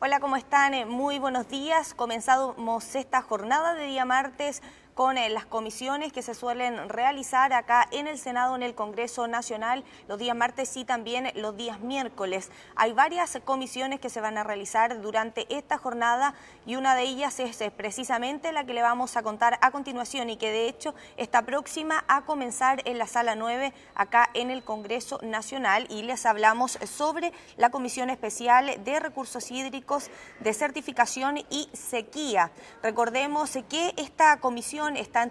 Hola, ¿cómo están? Muy buenos días. Comenzamos esta jornada de día martes con las comisiones que se suelen realizar acá en el Senado, en el Congreso Nacional, los días martes y también los días miércoles. Hay varias comisiones que se van a realizar durante esta jornada y una de ellas es precisamente la que le vamos a contar a continuación y que de hecho está próxima a comenzar en la Sala 9 acá en el Congreso Nacional, y les hablamos sobre la Comisión Especial de Recursos Hídricos, de Certificación y Sequía. Recordemos que esta comisión está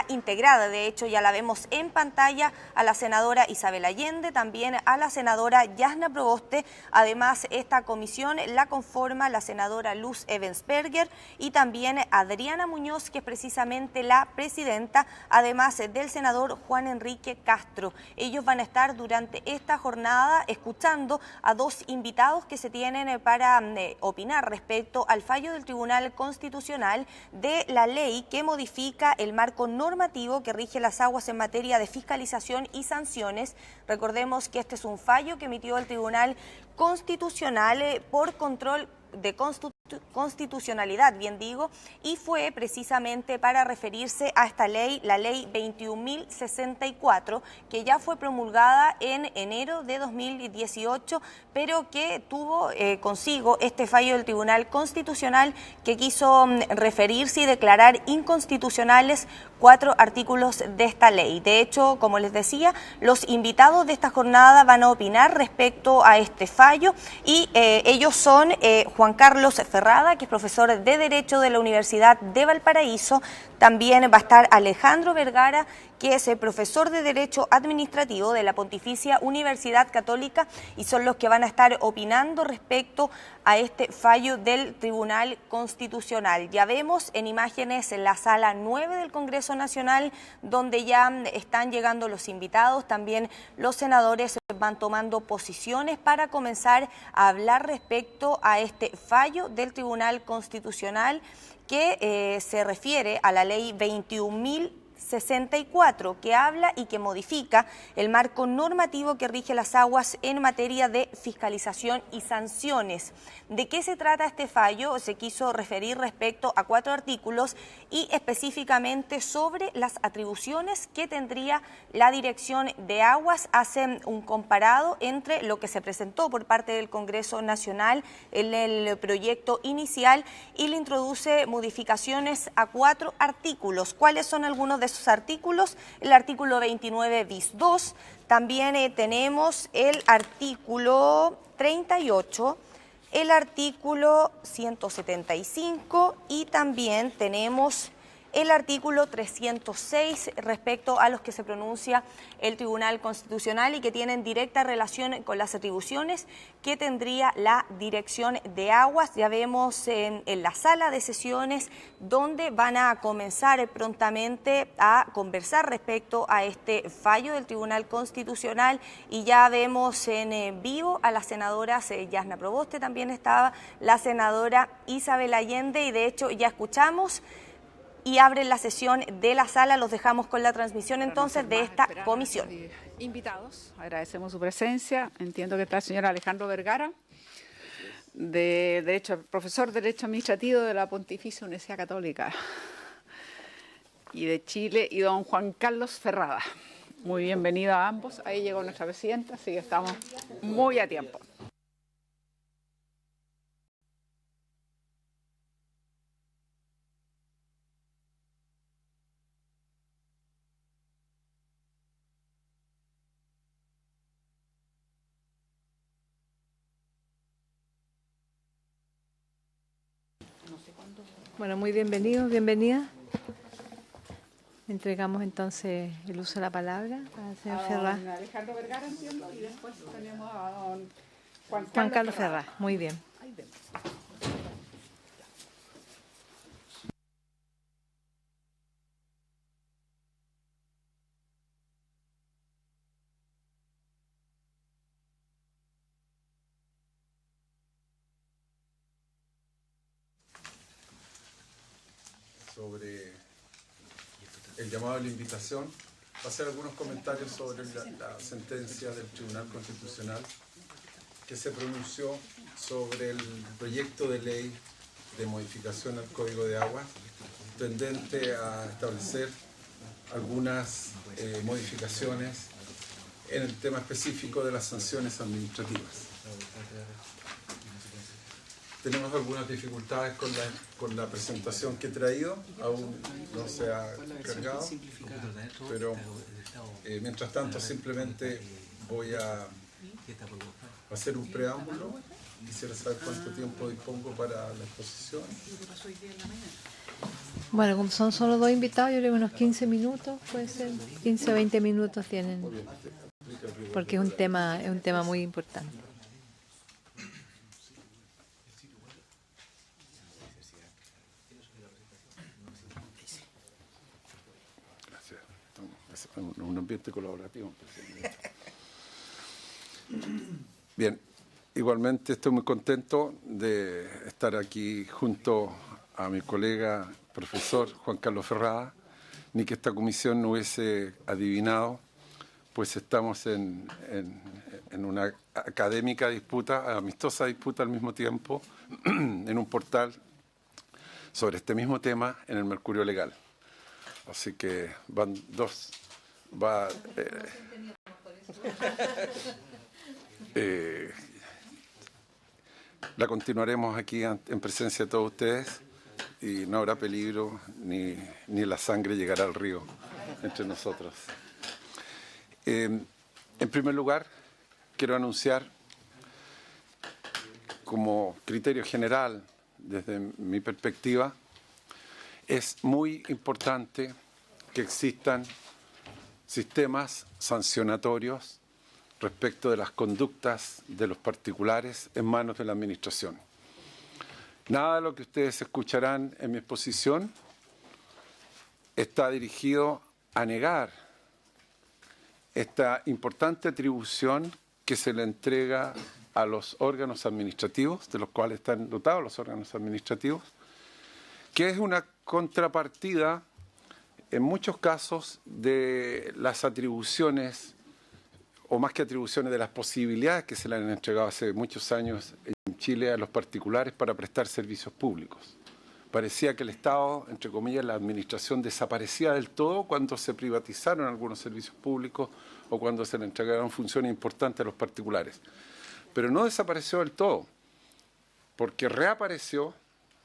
integrada, de hecho ya la vemos en pantalla, a la senadora Isabel Allende, también a la senadora Yasna Proboste. Además, esta comisión la conforma la senadora Luz Ebensperger y también Adriana Muñoz, que es precisamente la presidenta, además del senador Juan Enrique Castro. Ellos van a estar durante esta jornada escuchando a dos invitados que se tienen para opinar respecto al fallo del Tribunal Constitucional de la ley que modifica el marco normativo que rige las aguas en materia de fiscalización y sanciones. Recordemos que este es un fallo que emitió el Tribunal Constitucional por control de constitucionalidad, bien digo, y fue precisamente para referirse a esta ley, la ley 21.064, que ya fue promulgada en enero de 2018, pero que tuvo consigo este fallo del Tribunal Constitucional que quiso referirse y declarar inconstitucionales 4 artículos de esta ley. De hecho, como les decía, los invitados de esta jornada van a opinar respecto a este fallo y ellos son Juan Carlos Ferrada, que es profesor de Derecho de la Universidad de Valparaíso. También va a estar Alejandro Vergara, que es el profesor de Derecho Administrativo de la Pontificia Universidad Católica, y son los que van a estar opinando respecto a este fallo del Tribunal Constitucional. Ya vemos en imágenes en la Sala 9 del Congreso Nacional, donde ya están llegando los invitados, también los senadores van tomando posiciones para comenzar a hablar respecto a este fallo del Tribunal Constitucional que se refiere a la ley 21.064, que habla y que modifica el marco normativo que rige las aguas en materia de fiscalización y sanciones. ¿De qué se trata este fallo? Se quiso referir respecto a 4 artículos y específicamente sobre las atribuciones que tendría la Dirección de Aguas. Hacen un comparado entre lo que se presentó por parte del Congreso Nacional en el proyecto inicial y le introduce modificaciones a 4 artículos. ¿Cuáles son algunos de esos artículos? El artículo 29 bis 2, también tenemos el artículo 38, el artículo 175 y también tenemos el artículo 306 respecto a los que se pronuncia el Tribunal Constitucional y que tienen directa relación con las atribuciones que tendría la Dirección de Aguas. Ya vemos en la sala de sesiones donde van a comenzar prontamente a conversar respecto a este fallo del Tribunal Constitucional, y ya vemos en vivo a las senadoras Yasna Proboste, también estaba la senadora Isabel Allende, y de hecho ya escuchamos y abren la sesión de la sala. Los dejamos con la transmisión entonces de esta comisión. Invitados, agradecemos su presencia. Entiendo que está el señor Alejandro Vergara, de Derecho, profesor de Derecho Administrativo de la Pontificia Universidad Católica y de Chile, y don Juan Carlos Ferrada. Muy bienvenido a ambos. Ahí llegó nuestra presidenta, así que estamos muy a tiempo. Bueno, muy bienvenidos, bienvenida. Entregamos entonces el uso de la palabra al señor Ferrá. Alejandro Vergara, entiendo, y después tenemos a don Juan Carlos Ferrá. Muy bien. Sobre el llamado de la invitación, va a hacer algunos comentarios sobre la sentencia del Tribunal Constitucional que se pronunció sobre el proyecto de ley de modificación al Código de Aguas, tendente a establecer algunas modificaciones en el tema específico de las sanciones administrativas. Tenemos algunas dificultades con la presentación que he traído, aún no se ha cargado, pero mientras tanto simplemente voy a hacer un preámbulo. Quisiera saber cuánto tiempo dispongo para la exposición. Bueno, como son solo dos invitados, yo creo que unos 15 minutos, puede ser, 15 o 20 minutos tienen, porque es un tema muy importante. Gracias. Es un ambiente colaborativo. Bien, igualmente estoy muy contento de estar aquí junto a mi colega profesor Juan Carlos Ferrada, ni que esta comisión no hubiese adivinado, pues estamos en una académica disputa, amistosa disputa al mismo tiempo, en un portal sobre este mismo tema en el Mercurio Legal. Así que van dos, la continuaremos aquí en presencia de todos ustedes y no habrá peligro ni la sangre llegará al río entre nosotros. En primer lugar, quiero anunciar como criterio general, desde mi perspectiva, es muy importante que existan sistemas sancionatorios respecto de las conductas de los particulares en manos de la administración. Nada de lo que ustedes escucharán en mi exposición está dirigido a negar esta importante atribución que se le entrega a los órganos administrativos, de los cuales están dotados los órganos administrativos, que es una contrapartida, en muchos casos, de las atribuciones, o más que atribuciones, de las posibilidades que se le han entregado hace muchos años en Chile a los particulares para prestar servicios públicos. Parecía que el Estado, entre comillas, la administración desaparecía del todo cuando se privatizaron algunos servicios públicos o cuando se le entregaron funciones importantes a los particulares. Pero no desapareció del todo, porque reapareció,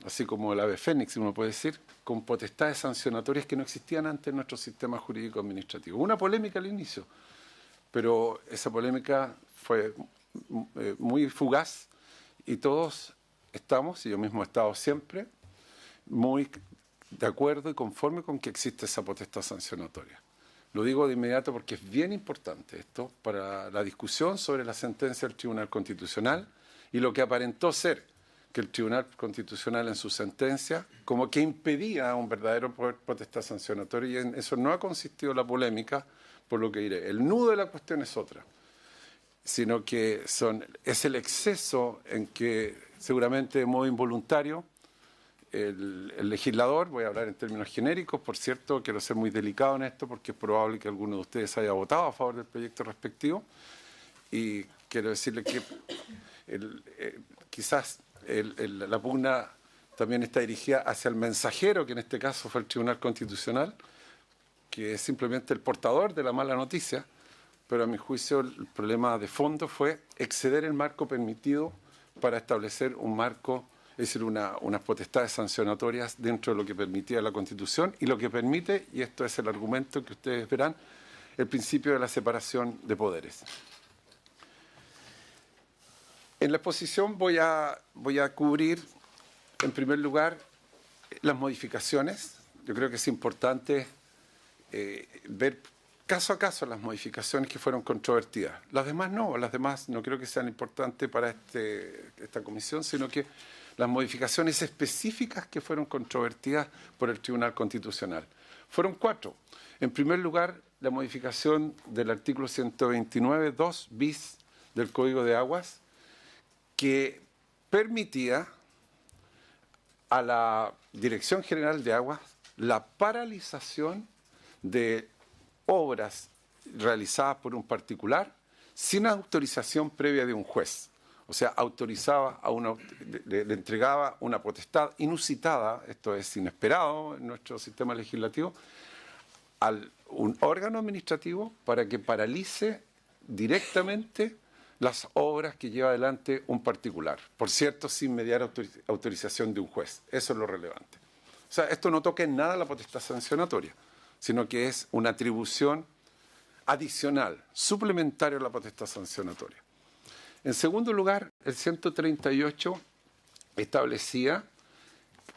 así como el ave fénix, uno puede decir, con potestades sancionatorias que no existían antes en nuestro sistema jurídico administrativo. Una polémica al inicio, pero esa polémica fue muy fugaz y todos estamos, y yo mismo he estado siempre, muy de acuerdo y conforme con que existe esa potestad sancionatoria. Lo digo de inmediato porque es bien importante esto para la discusión sobre la sentencia del Tribunal Constitucional y lo que aparentó ser que el Tribunal Constitucional en su sentencia como que impedía un verdadero poder potestad sancionatoria, y en eso no ha consistido la polémica, por lo que diré. El nudo de la cuestión es otra, sino que es el exceso en que seguramente de modo involuntario el legislador, voy a hablar en términos genéricos, por cierto, quiero ser muy delicado en esto porque es probable que alguno de ustedes haya votado a favor del proyecto respectivo, y quiero decirle que quizás la pugna también está dirigida hacia el mensajero, que en este caso fue el Tribunal Constitucional, que es simplemente el portador de la mala noticia, pero a mi juicio el problema de fondo fue exceder el marco permitido para establecer un marco, es decir, unas potestades sancionatorias dentro de lo que permitía la Constitución y lo que permite, y esto es el argumento que ustedes verán, el principio de la separación de poderes. En la exposición voy a cubrir, en primer lugar, las modificaciones. Yo creo que es importante ver caso a caso las modificaciones que fueron controvertidas. Las demás no creo que sean importantes para esta comisión, sino que las modificaciones específicas que fueron controvertidas por el Tribunal Constitucional. Fueron 4. En primer lugar, la modificación del artículo 129.2 bis del Código de Aguas, que permitía a la Dirección General de Aguas la paralización de obras realizadas por un particular sin autorización previa de un juez. O sea, autorizaba le entregaba una potestad inusitada, esto es inesperado en nuestro sistema legislativo, a un órgano administrativo para que paralice directamente las obras que lleva adelante un particular. Por cierto, sin mediar autorización de un juez. Eso es lo relevante. O sea, esto no toca en nada la potestad sancionatoria, sino que es una atribución adicional, suplementaria a la potestad sancionatoria. En segundo lugar, el 138 establecía,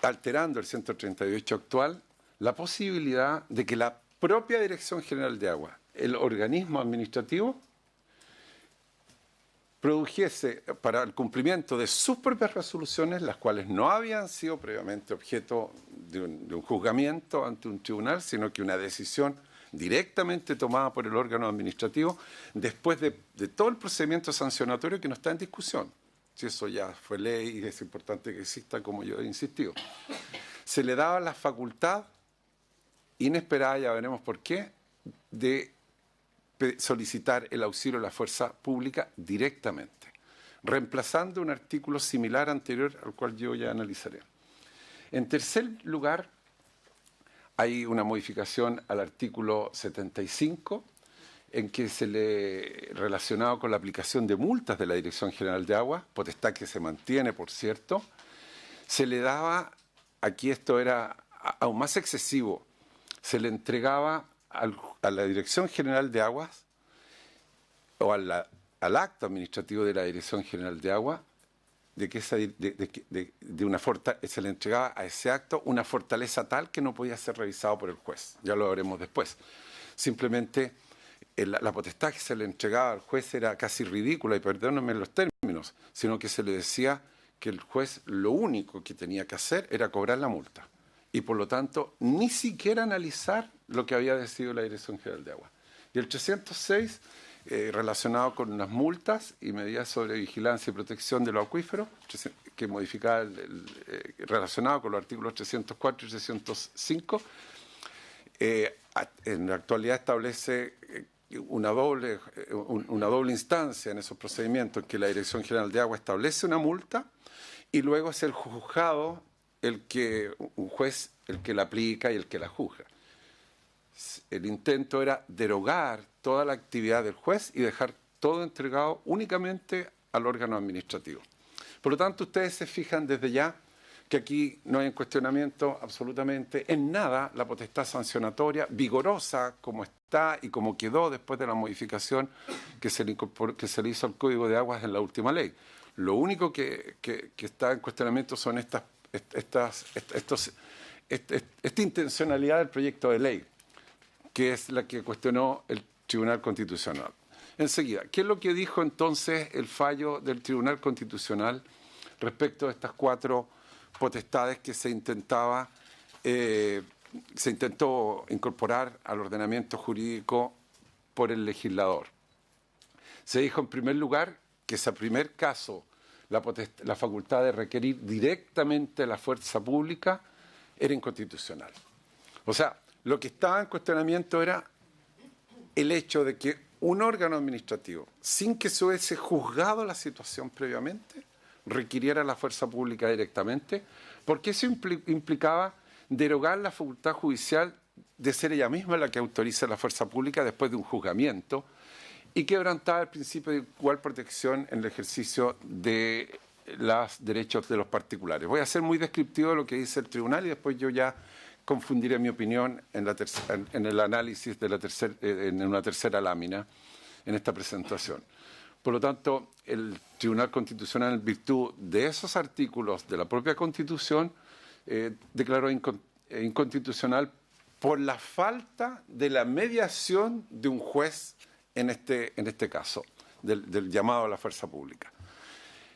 alterando el 138 actual, la posibilidad de que la propia Dirección General de Agua, el organismo administrativo, produjese para el cumplimiento de sus propias resoluciones, las cuales no habían sido previamente objeto de un juzgamiento ante un tribunal, sino que una decisión directamente tomada por el órgano administrativo después de todo el procedimiento sancionatorio que no está en discusión. Si eso ya fue ley y es importante que exista, como yo he insistido. Se le daba la facultad inesperada, ya veremos por qué, de solicitar el auxilio de la fuerza pública directamente, reemplazando un artículo similar anterior al cual yo ya analizaré. En tercer lugar, hay una modificación al artículo 75 en que se le relacionado con la aplicación de multas de la Dirección General de Agua, potestad que se mantiene, por cierto, se le daba, aquí esto era aún más excesivo, se le entregaba a la Dirección General de Aguas o al acto administrativo de la Dirección General de Agua de que se le entregaba a ese acto una fortaleza tal que no podía ser revisado por el juez. Ya lo veremos después. Simplemente la potestad que se le entregaba al juez era casi ridícula, y perdónenme los términos, sino que se le decía que el juez lo único que tenía que hacer era cobrar la multa. Y por lo tanto, ni siquiera analizar lo que había decidido la Dirección General de Agua. Y el 306, relacionado con unas multas y medidas sobre vigilancia y protección de los acuíferos, que modificaba relacionado con los artículos 304 y 305, en la actualidad establece una doble instancia en esos procedimientos, en que la Dirección General de Agua establece una multa y luego es el juzgado un juez el que la aplica y el que la juzga. El intento era derogar toda la actividad del juez y dejar todo entregado únicamente al órgano administrativo. Por lo tanto, ustedes se fijan desde ya que aquí no hay cuestionamiento absolutamente en nada la potestad sancionatoria vigorosa como está y como quedó después de la modificación que se le hizo al Código de Aguas en la última ley. Lo único que está en cuestionamiento son esta intencionalidad del proyecto de ley, que es la que cuestionó el Tribunal Constitucional. Enseguida, ¿qué es lo que dijo entonces el fallo del Tribunal Constitucional respecto a estas cuatro potestades que se intentó incorporar al ordenamiento jurídico por el legislador? Se dijo en primer lugar que ese primer caso, la facultad de requerir directamente a la fuerza pública, era inconstitucional. O sea, lo que estaba en cuestionamiento era el hecho de que un órgano administrativo, sin que se hubiese juzgado la situación previamente, requiriera a la fuerza pública directamente, porque eso implicaba derogar la facultad judicial de ser ella misma la que autoriza a la fuerza pública después de un juzgamiento, y quebrantaba el principio de igual protección en el ejercicio de los derechos de los particulares. Voy a ser muy descriptivo de lo que dice el tribunal y después yo ya confundiré mi opinión en el análisis en una tercera lámina en esta presentación. Por lo tanto, el Tribunal Constitucional, en virtud de esos artículos de la propia Constitución, declaró inconstitucional por la falta de la mediación de un juez en este caso, del llamado a la fuerza pública.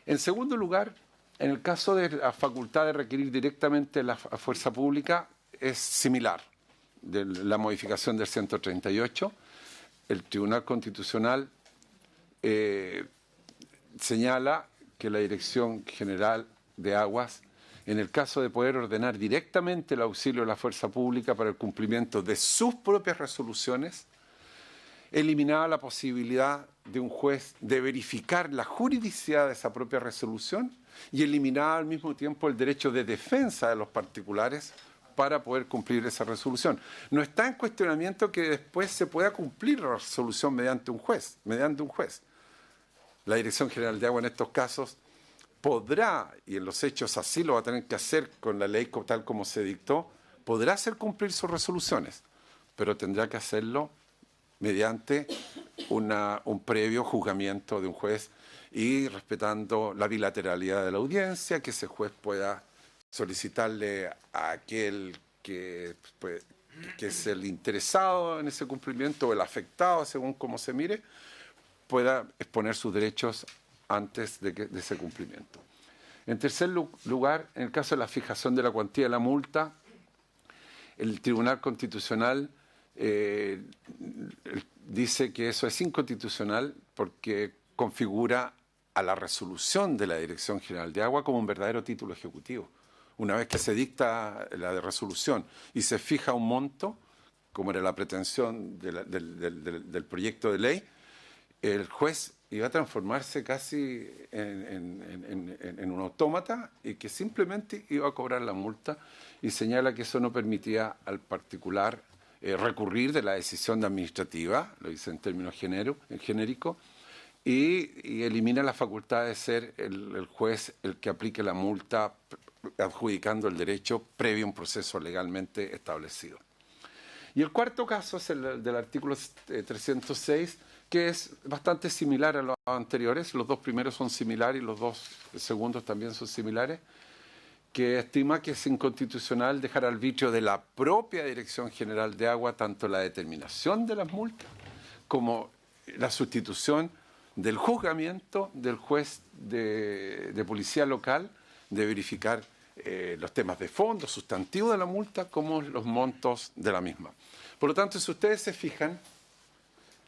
En segundo lugar, en el caso de la facultad de requerir directamente la fuerza pública, es similar. De la modificación del 138, el Tribunal Constitucional señala que la Dirección General de Aguas, en el caso de poder ordenar directamente el auxilio de la fuerza pública para el cumplimiento de sus propias resoluciones, eliminaba la posibilidad de un juez de verificar la juridicidad de esa propia resolución y eliminaba al mismo tiempo el derecho de defensa de los particulares para poder cumplir esa resolución. No está en cuestionamiento que después se pueda cumplir la resolución mediante un juez. La Dirección General de Agua en estos casos podrá, y en los hechos así lo va a tener que hacer con la ley tal como se dictó, podrá hacer cumplir sus resoluciones, pero tendrá que hacerlo mediante un previo juzgamiento de un juez y respetando la bilateralidad de la audiencia, que ese juez pueda solicitarle a aquel que es el interesado en ese cumplimiento o el afectado, según como se mire, pueda exponer sus derechos antes de ese cumplimiento. En tercer lugar, en el caso de la fijación de la cuantía de la multa, el Tribunal Constitucional dice que eso es inconstitucional porque configura a la resolución de la Dirección General de Agua como un verdadero título ejecutivo. Una vez que se dicta la resolución y se fija un monto, como era la pretensión del proyecto de ley, el juez iba a transformarse casi en un autómata y que simplemente iba a cobrar la multa, y señala que eso no permitía al particular recurrir de la decisión administrativa, lo dice en términos genéricos, y elimina la facultad de ser el juez el que aplique la multa adjudicando el derecho previo a un proceso legalmente establecido. Y el cuarto caso es el del artículo 306, que es bastante similar a los anteriores. Los dos primeros son similares y los dos segundos también son similares, que estima que es inconstitucional dejar al arbitrio de la propia Dirección General de Agua tanto la determinación de las multas como la sustitución del juzgamiento del juez de policía local de verificar los temas de fondo, sustantivo de la multa, como los montos de la misma. Por lo tanto, si ustedes se fijan,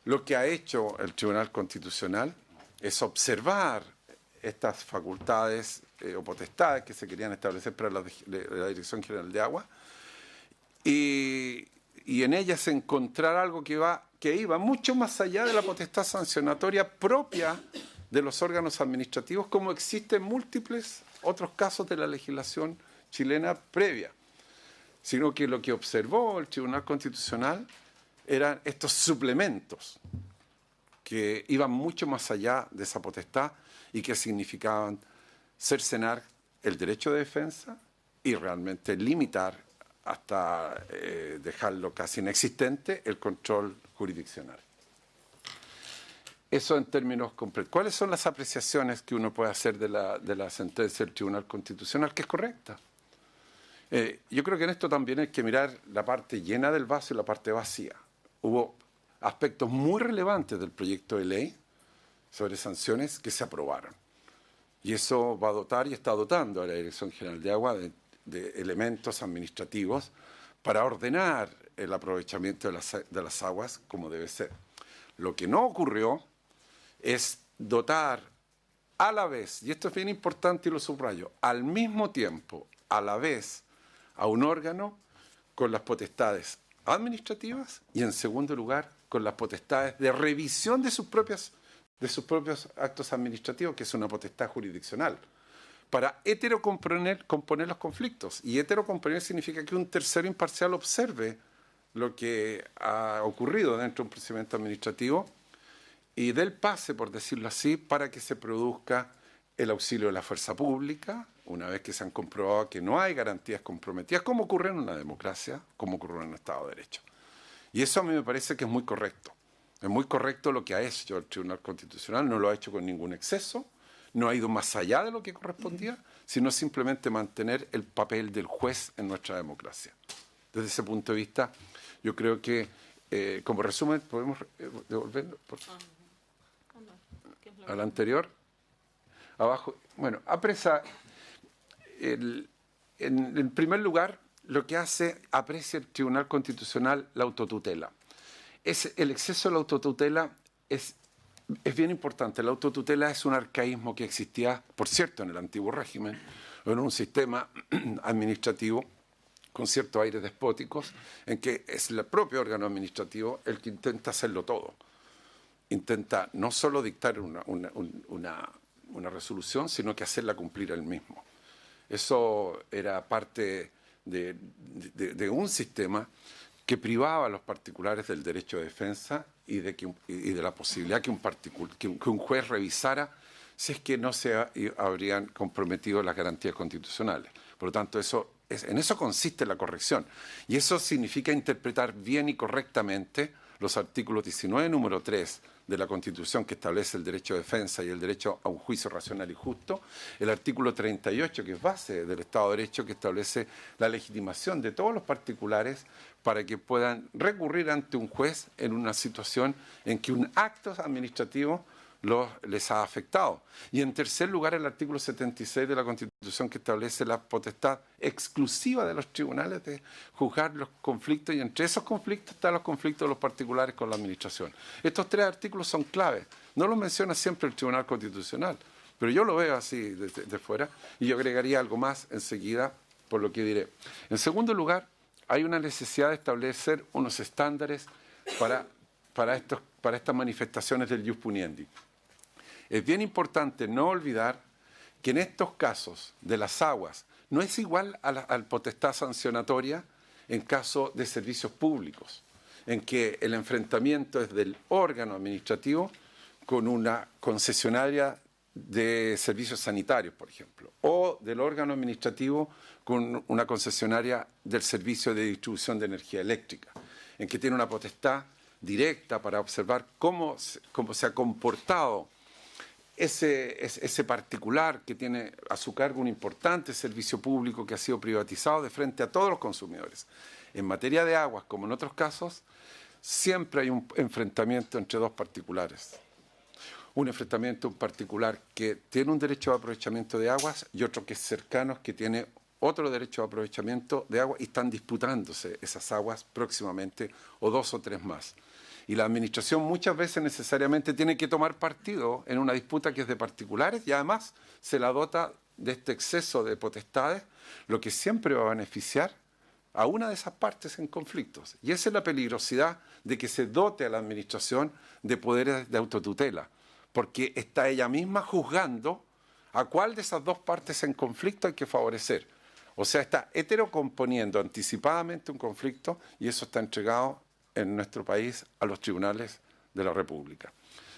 lo que ha hecho el Tribunal Constitucional es observar estas facultades o potestades que se querían establecer para la Dirección General de Agua y en ellas encontrar algo que iba mucho más allá de la potestad sancionatoria propia de los órganos administrativos, como existen múltiples otros casos de la legislación chilena previa, sino que lo que observó el Tribunal Constitucional eran estos suplementos que iban mucho más allá de esa potestad y que significaban cercenar el derecho de defensa y realmente limitar hasta dejarlo casi inexistente el control jurisdiccional. Eso en términos completos. ¿Cuáles son las apreciaciones que uno puede hacer de la sentencia del Tribunal Constitucional? Que es correcta. Yo creo que en esto también hay que mirar la parte llena del vaso y la parte vacía. Hubo aspectos muy relevantes del proyecto de ley sobre sanciones que se aprobaron. Y eso va a dotar y está dotando a la Dirección General de Agua de elementos administrativos para ordenar el aprovechamiento de las aguas como debe ser. Lo que no ocurrió es dotar a la vez, y esto es bien importante y lo subrayo, al mismo tiempo, a la vez, a un órgano con las potestades administrativas y, en segundo lugar, con las potestades de revisión de sus propios actos administrativos, que es una potestad jurisdiccional, para heterocomponer los conflictos. Y heterocomponer significa que un tercero imparcial observe lo que ha ocurrido dentro de un procedimiento administrativo y dé el pase, por decirlo así, para que se produzca el auxilio de la fuerza pública, una vez que se han comprobado que no hay garantías comprometidas, como ocurre en una democracia, como ocurre en un Estado de Derecho. Y eso a mí me parece que es muy correcto. Es muy correcto lo que ha hecho el Tribunal Constitucional, no lo ha hecho con ningún exceso, no ha ido más allá de lo que correspondía, sino simplemente mantener el papel del juez en nuestra democracia. Desde ese punto de vista, yo creo que, como resumen, podemos devolverlo al anterior. Abajo, bueno, en primer lugar, lo que aprecia el Tribunal Constitucional la autotutela. El exceso de la autotutela es bien importante. La autotutela es un arcaísmo que existía, por cierto, en el antiguo régimen, en un sistema administrativo con ciertos aires despóticos, en que es el propio órgano administrativo el que intenta hacerlo todo. intenta no solo dictar una resolución, sino que hacerla cumplir él mismo. Eso era parte de un sistema que privaba a los particulares del derecho de defensa y de la posibilidad que un juez revisara si es que no se habrían comprometido las garantías constitucionales. Por lo tanto, en eso consiste la corrección. Y eso significa interpretar bien y correctamente los artículos 19, número 3 de la Constitución, que establece el derecho de defensa y el derecho a un juicio racional y justo, el artículo 38, que es base del Estado de Derecho, que establece la legitimación de todos los particulares para que puedan recurrir ante un juez en una situación en que un acto administrativo les ha afectado. Y en tercer lugar, el artículo 76 de la Constitución, que establece la potestad exclusiva de los tribunales de juzgar los conflictos, y entre esos conflictos están los conflictos de los particulares con la administración. Estos tres artículos son claves. No los menciona siempre el Tribunal Constitucional, pero yo lo veo así de fuera, y yo agregaría algo más enseguida por lo que diré. En segundo lugar, hay una necesidad de establecer unos estándares para estas manifestaciones del ius puniendi. Es bien importante no olvidar que en estos casos de las aguas no es igual al potestad sancionatoria en caso de servicios públicos, en que el enfrentamiento es del órgano administrativo con una concesionaria de servicios sanitarios, por ejemplo, o del órgano administrativo con una concesionaria del servicio de distribución de energía eléctrica, en que tiene una potestad directa para observar cómo se ha comportado ese particular que tiene a su cargo un importante servicio público que ha sido privatizado de frente a todos los consumidores. En materia de aguas, como en otros casos, siempre hay un enfrentamiento entre dos particulares. Un enfrentamiento particular que tiene un derecho de aprovechamiento de aguas y otro que es cercano, que tiene otro derecho de aprovechamiento de agua y están disputándose esas aguas próximamente, o dos o tres más. Y la administración muchas veces necesariamente tiene que tomar partido en una disputa que es de particulares y además se la dota de este exceso de potestades, lo que siempre va a beneficiar a una de esas partes en conflictos. Y esa es la peligrosidad de que se dote a la administración de poderes de autotutela, porque está ella misma juzgando a cuál de esas dos partes en conflicto hay que favorecer. O sea, está heterocomponiendo anticipadamente un conflicto y eso está entregado en nuestro país a los tribunales de la República.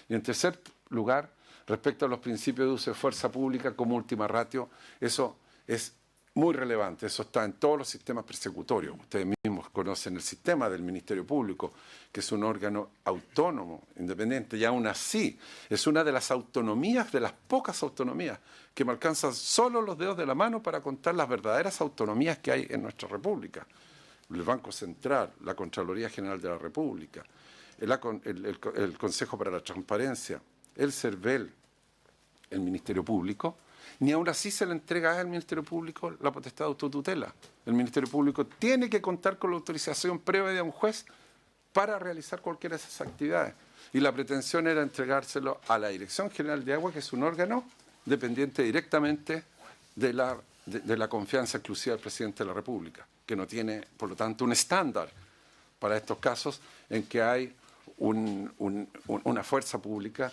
Y en tercer lugar, respecto a los principios de uso de fuerza pública como última ratio, eso es muy relevante, eso está en todos los sistemas persecutorios. Ustedes mismos conocen el sistema del Ministerio Público, que es un órgano autónomo, independiente, y aún así es una de las autonomías, de las pocas autonomías, que me alcanzan solo los dedos de la mano para contar las verdaderas autonomías que hay en nuestra República. El Banco Central, la Contraloría General de la República, el Consejo para la Transparencia, el CERVEL, el Ministerio Público, ni aún así se le entrega al Ministerio Público la potestad de autotutela. El Ministerio Público tiene que contar con la autorización previa de un juez para realizar cualquiera de esas actividades. Y la pretensión era entregárselo a la Dirección General de Agua, que es un órgano dependiente directamente de la confianza exclusiva del Presidente de la República, que no tiene, por lo tanto, un estándar para estos casos en que hay una fuerza pública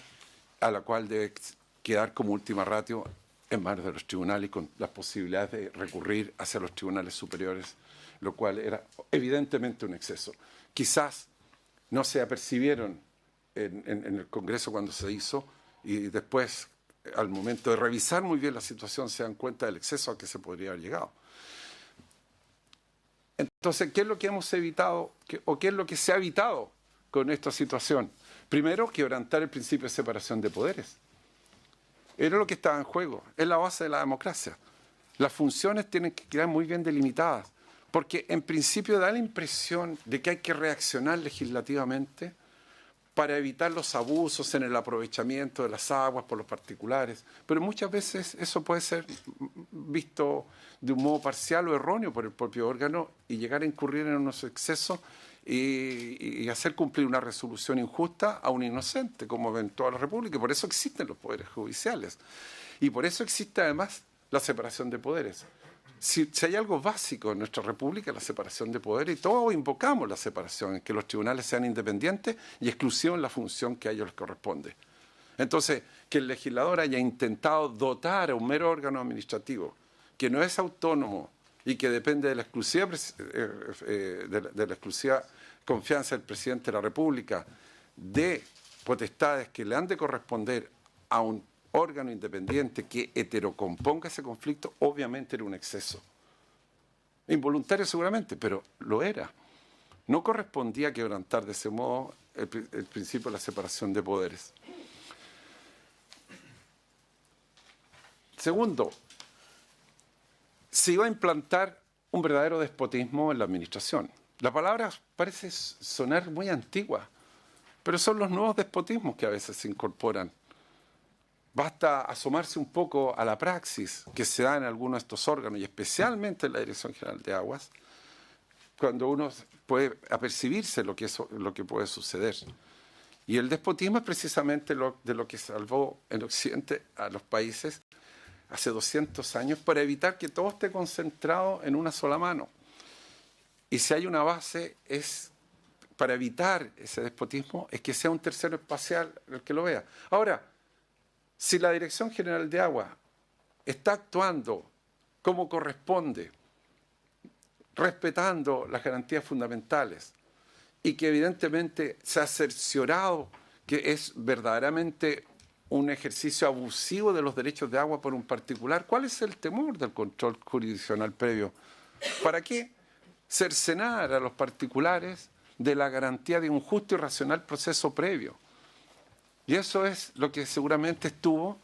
a la cual debe quedar como última ratio en manos de los tribunales y con las posibilidades de recurrir hacia los tribunales superiores, lo cual era evidentemente un exceso. Quizás no se apercibieron en el Congreso cuando se hizo y después, al momento de revisar muy bien la situación, se dan cuenta del exceso a que se podría haber llegado. Entonces, ¿qué es lo que hemos evitado o qué es lo que se ha evitado con esta situación? Primero, quebrantar el principio de separación de poderes. Era lo que estaba en juego, es la base de la democracia. Las funciones tienen que quedar muy bien delimitadas, porque en principio da la impresión de que hay que reaccionar legislativamente para evitar los abusos en el aprovechamiento de las aguas por los particulares, pero muchas veces eso puede ser visto de un modo parcial o erróneo por el propio órgano y llegar a incurrir en unos excesos y hacer cumplir una resolución injusta a un inocente, como ven toda la República. Y por eso existen los poderes judiciales. Y por eso existe además la separación de poderes. si hay algo básico en nuestra república, es la separación de poderes, y todos invocamos la separación, en que los tribunales sean independientes y exclusivos en la función que a ellos les corresponde. Entonces, que el legislador haya intentado dotar a un mero órgano administrativo que no es autónomo y que depende de la exclusiva, de la exclusiva confianza del presidente de la República, de potestades que le han de corresponder a un órgano independiente que heterocomponga ese conflicto, obviamente era un exceso. Involuntario seguramente, pero lo era. No correspondía quebrantar de ese modo el principio de la separación de poderes. Segundo, se iba a implantar un verdadero despotismo en la administración. La palabra parece sonar muy antigua, pero son los nuevos despotismos que a veces se incorporan. Basta asomarse un poco a la praxis que se da en algunos de estos órganos, y especialmente en la Dirección General de Aguas, cuando uno puede apercibirse lo que puede suceder. Y el despotismo es precisamente de lo que salvó en Occidente a los países hace 200 años, para evitar que todo esté concentrado en una sola mano. Y si hay una base, es para evitar ese despotismo, es que sea un tercero espacial el que lo vea. Ahora, si la Dirección General de Agua está actuando como corresponde, respetando las garantías fundamentales, y que evidentemente se ha cerciorado que es verdaderamente un ejercicio abusivo de los derechos de agua por un particular, ¿cuál es el temor del control jurisdiccional previo? ¿Para qué cercenar a los particulares de la garantía de un justo y racional proceso previo? Y eso es lo que seguramente estuvo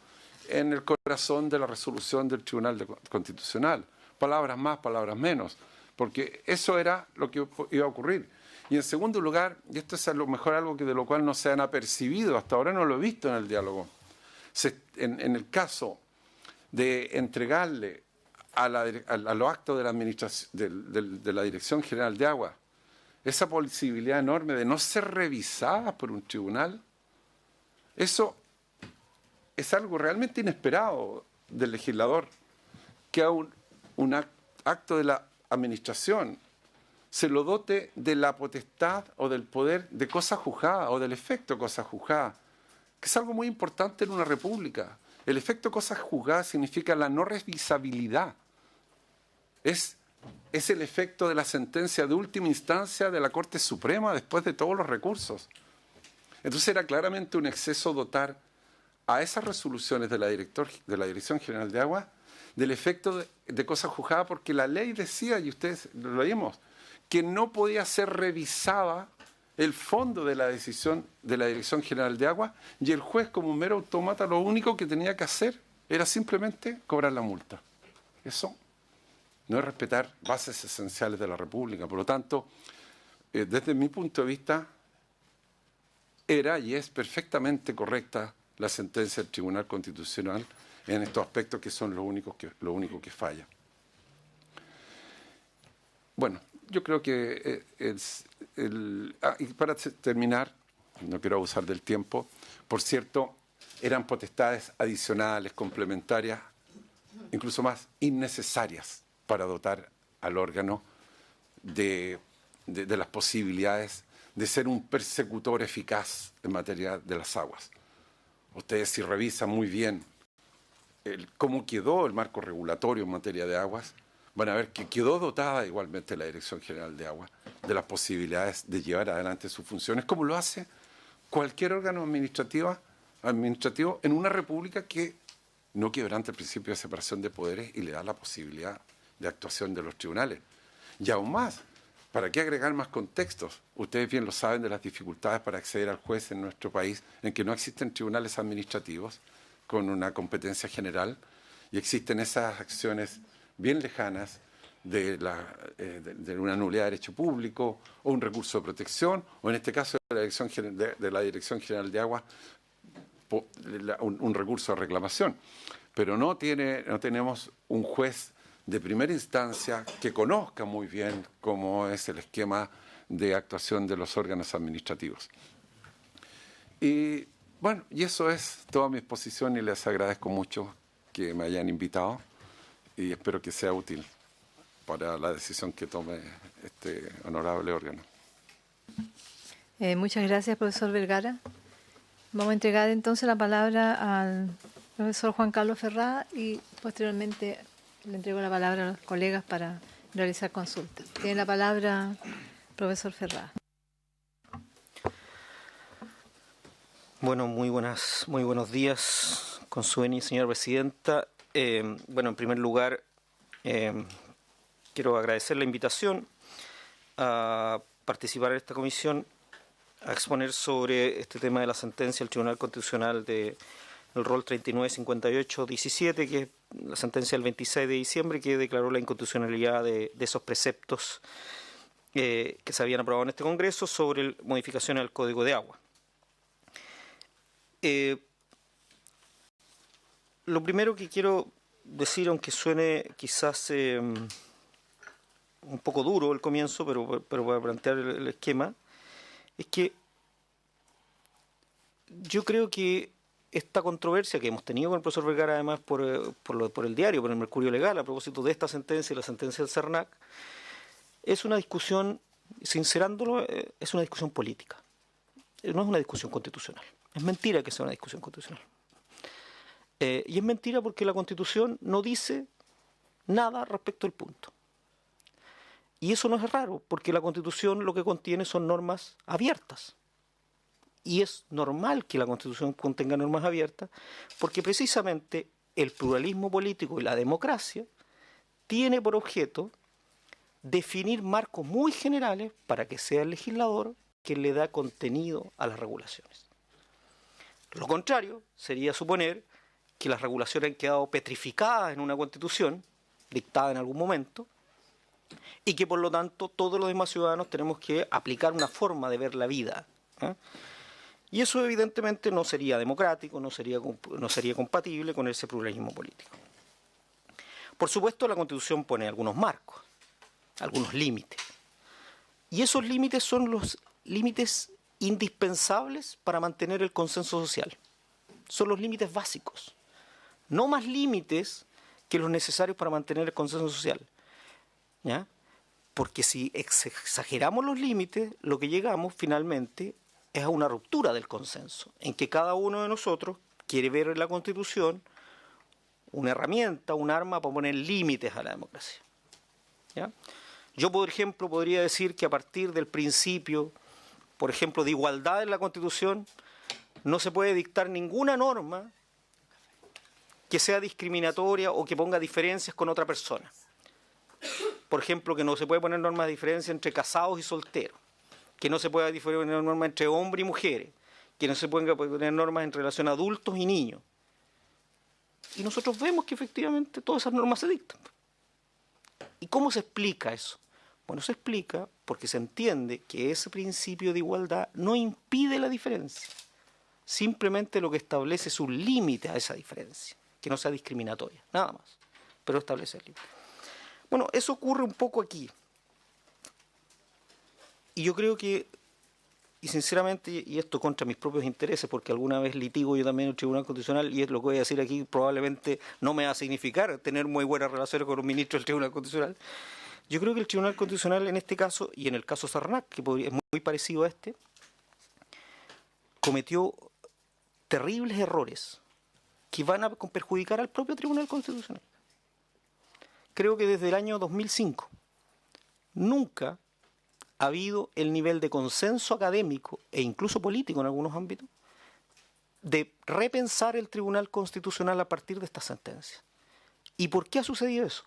en el corazón de la resolución del Tribunal Constitucional. Palabras más, palabras menos, porque eso era lo que iba a ocurrir. Y en segundo lugar, y esto es a lo mejor algo de lo cual no se han apercibido, hasta ahora no lo he visto en el diálogo, en el caso de entregarle a los actos de la administración, de la Dirección General de Agua, esa posibilidad enorme de no ser revisada por un tribunal, eso es algo realmente inesperado del legislador, que a un acto de la administración se lo dote de la potestad o del poder de cosa juzgada o del efecto cosa juzgada, que es algo muy importante en una república. El efecto cosa juzgada significa la no revisabilidad. Es el efecto de la sentencia de última instancia de la Corte Suprema después de todos los recursos. Entonces era claramente un exceso dotar a esas resoluciones de la Dirección General de Agua del efecto de cosa juzgada, porque la ley decía, y ustedes lo vimos, que no podía ser revisada el fondo de la decisión de la Dirección General de Agua, y el juez, como un mero autómata, lo único que tenía que hacer era simplemente cobrar la multa. Eso no es respetar bases esenciales de la República. Por lo tanto, desde mi punto de vista, era y es perfectamente correcta la sentencia del Tribunal Constitucional en estos aspectos que son lo único que falla. Bueno, yo creo que y para terminar, no quiero abusar del tiempo, por cierto, eran potestades adicionales, complementarias, incluso más innecesarias para dotar al órgano de las posibilidades de ser un persecutor eficaz en materia de las aguas. Ustedes, si revisan muy bien cómo quedó el marco regulatorio en materia de aguas, van a ver que quedó dotada igualmente la Dirección General de Agua de las posibilidades de llevar adelante sus funciones, como lo hace cualquier órgano administrativo en una república que no quebranta el principio de separación de poderes y le da la posibilidad de actuación de los tribunales. Y aún más, ¿para qué agregar más contextos? Ustedes bien lo saben de las dificultades para acceder al juez en nuestro país, en que no existen tribunales administrativos con una competencia general, y existen esas acciones bien lejanas de una nulidad de derecho público o un recurso de protección, o en este caso de la Dirección General de Agua, un recurso de reclamación. Pero no tenemos un juez de primera instancia que conozca muy bien cómo es el esquema de actuación de los órganos administrativos. Y bueno, y eso es toda mi exposición, y les agradezco mucho que me hayan invitado y espero que sea útil para la decisión que tome este honorable órgano. Muchas gracias, profesor Vergara. Vamos a entregar entonces la palabra al profesor Juan Carlos Ferrá y posteriormente le entrego la palabra a los colegas para realizar consultas. Tiene la palabra profesor Ferrá. Bueno, muy buenos días, Consueni, señora presidenta. Bueno, en primer lugar, quiero agradecer la invitación a participar en esta comisión, a exponer sobre este tema de la sentencia del Tribunal Constitucional del rol 3958-17, que es la sentencia del 26 de diciembre, que declaró la inconstitucionalidad de esos preceptos que se habían aprobado en este Congreso sobre modificaciones al Código de Agua. Lo primero que quiero decir, aunque suene quizás un poco duro el comienzo, pero para plantear el esquema, es que yo creo que esta controversia que hemos tenido con el profesor Vergara, además por el diario, por el Mercurio Legal, a propósito de esta sentencia y la sentencia del CERNAC, es una discusión, sincerándolo, es una discusión política. No es una discusión constitucional. Es mentira que sea una discusión constitucional. Y es mentira porque la Constitución no dice nada respecto al punto. Y eso no es raro, porque la Constitución lo que contiene son normas abiertas. Y es normal que la Constitución contenga normas abiertas, porque precisamente el pluralismo político y la democracia tiene por objeto definir marcos muy generales para que sea el legislador quien le da contenido a las regulaciones. Lo contrario sería suponer que las regulaciones han quedado petrificadas en una Constitución, dictada en algún momento, y que por lo tanto todos los demás ciudadanos tenemos que aplicar una forma de ver la vida. Y eso evidentemente no sería democrático, no sería compatible con ese pluralismo político. Por supuesto, la Constitución pone algunos marcos, algunos límites. Y esos límites son los límites indispensables para mantener el consenso social. Son los límites básicos. No más límites que los necesarios para mantener el consenso social. ¿Ya? Porque si exageramos los límites, lo que llegamos finalmente es a una ruptura del consenso, en que cada uno de nosotros quiere ver en la Constitución una herramienta, un arma para poner límites a la democracia. ¿Ya? Yo, por ejemplo, podría decir que a partir del principio, por ejemplo, de igualdad en la Constitución, no se puede dictar ninguna norma que sea discriminatoria o que ponga diferencias con otra persona. Por ejemplo, que no se puede poner normas de diferencia entre casados y solteros, que no se puede poner normas entre hombres y mujeres, que no se pueden poner normas en relación a adultos y niños. Y nosotros vemos que efectivamente todas esas normas se dictan. ¿Y cómo se explica eso? Bueno, se explica porque se entiende que ese principio de igualdad no impide la diferencia. Simplemente lo que establece es un límite a esa diferencia, que no sea discriminatoria, nada más, pero establece el límite. Bueno, eso ocurre un poco aquí. Y yo creo que, y sinceramente, y esto contra mis propios intereses, porque alguna vez litigo yo también en el Tribunal Constitucional, y es lo que voy a decir aquí, probablemente no me va a significar tener muy buenas relaciones con los ministros del Tribunal Constitucional. Yo creo que el Tribunal Constitucional en este caso, y en el caso CERNAC, que es muy parecido a este, cometió terribles errores que van a perjudicar al propio Tribunal Constitucional. Creo que desde el año 2005 nunca ha habido el nivel de consenso académico e incluso político en algunos ámbitos de repensar el Tribunal Constitucional a partir de esta sentencia. ¿Y por qué ha sucedido eso?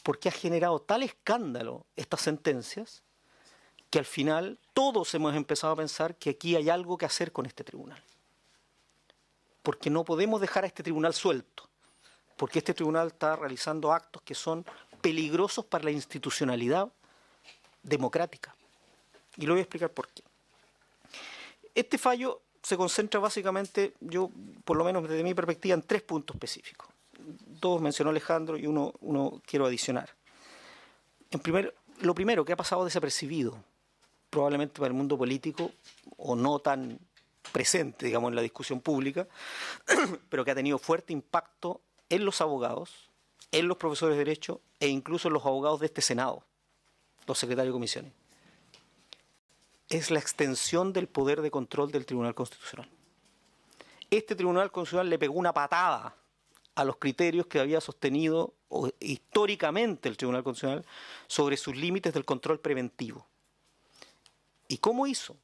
Porque ha generado tal escándalo estas sentencias que al final todos hemos empezado a pensar que aquí hay algo que hacer con este tribunal. Porque no podemos dejar a este tribunal suelto, porque este tribunal está realizando actos que son peligrosos para la institucionalidad democrática. Y lo voy a explicar por qué. Este fallo se concentra básicamente, yo por lo menos desde mi perspectiva, en 3 puntos específicos. 2 mencionó Alejandro y uno quiero adicionar. Lo primero, que ha pasado desapercibido, probablemente para el mundo político, o no tan presente, digamos, en la discusión pública, pero que ha tenido fuerte impacto en los abogados, en los profesores de Derecho e incluso en los abogados de este Senado, los secretarios de comisiones. Es la extensión del poder de control del Tribunal Constitucional. Este Tribunal Constitucional le pegó una patada a los criterios que había sostenido históricamente el Tribunal Constitucional sobre sus límites del control preventivo. ¿Y cómo hizo?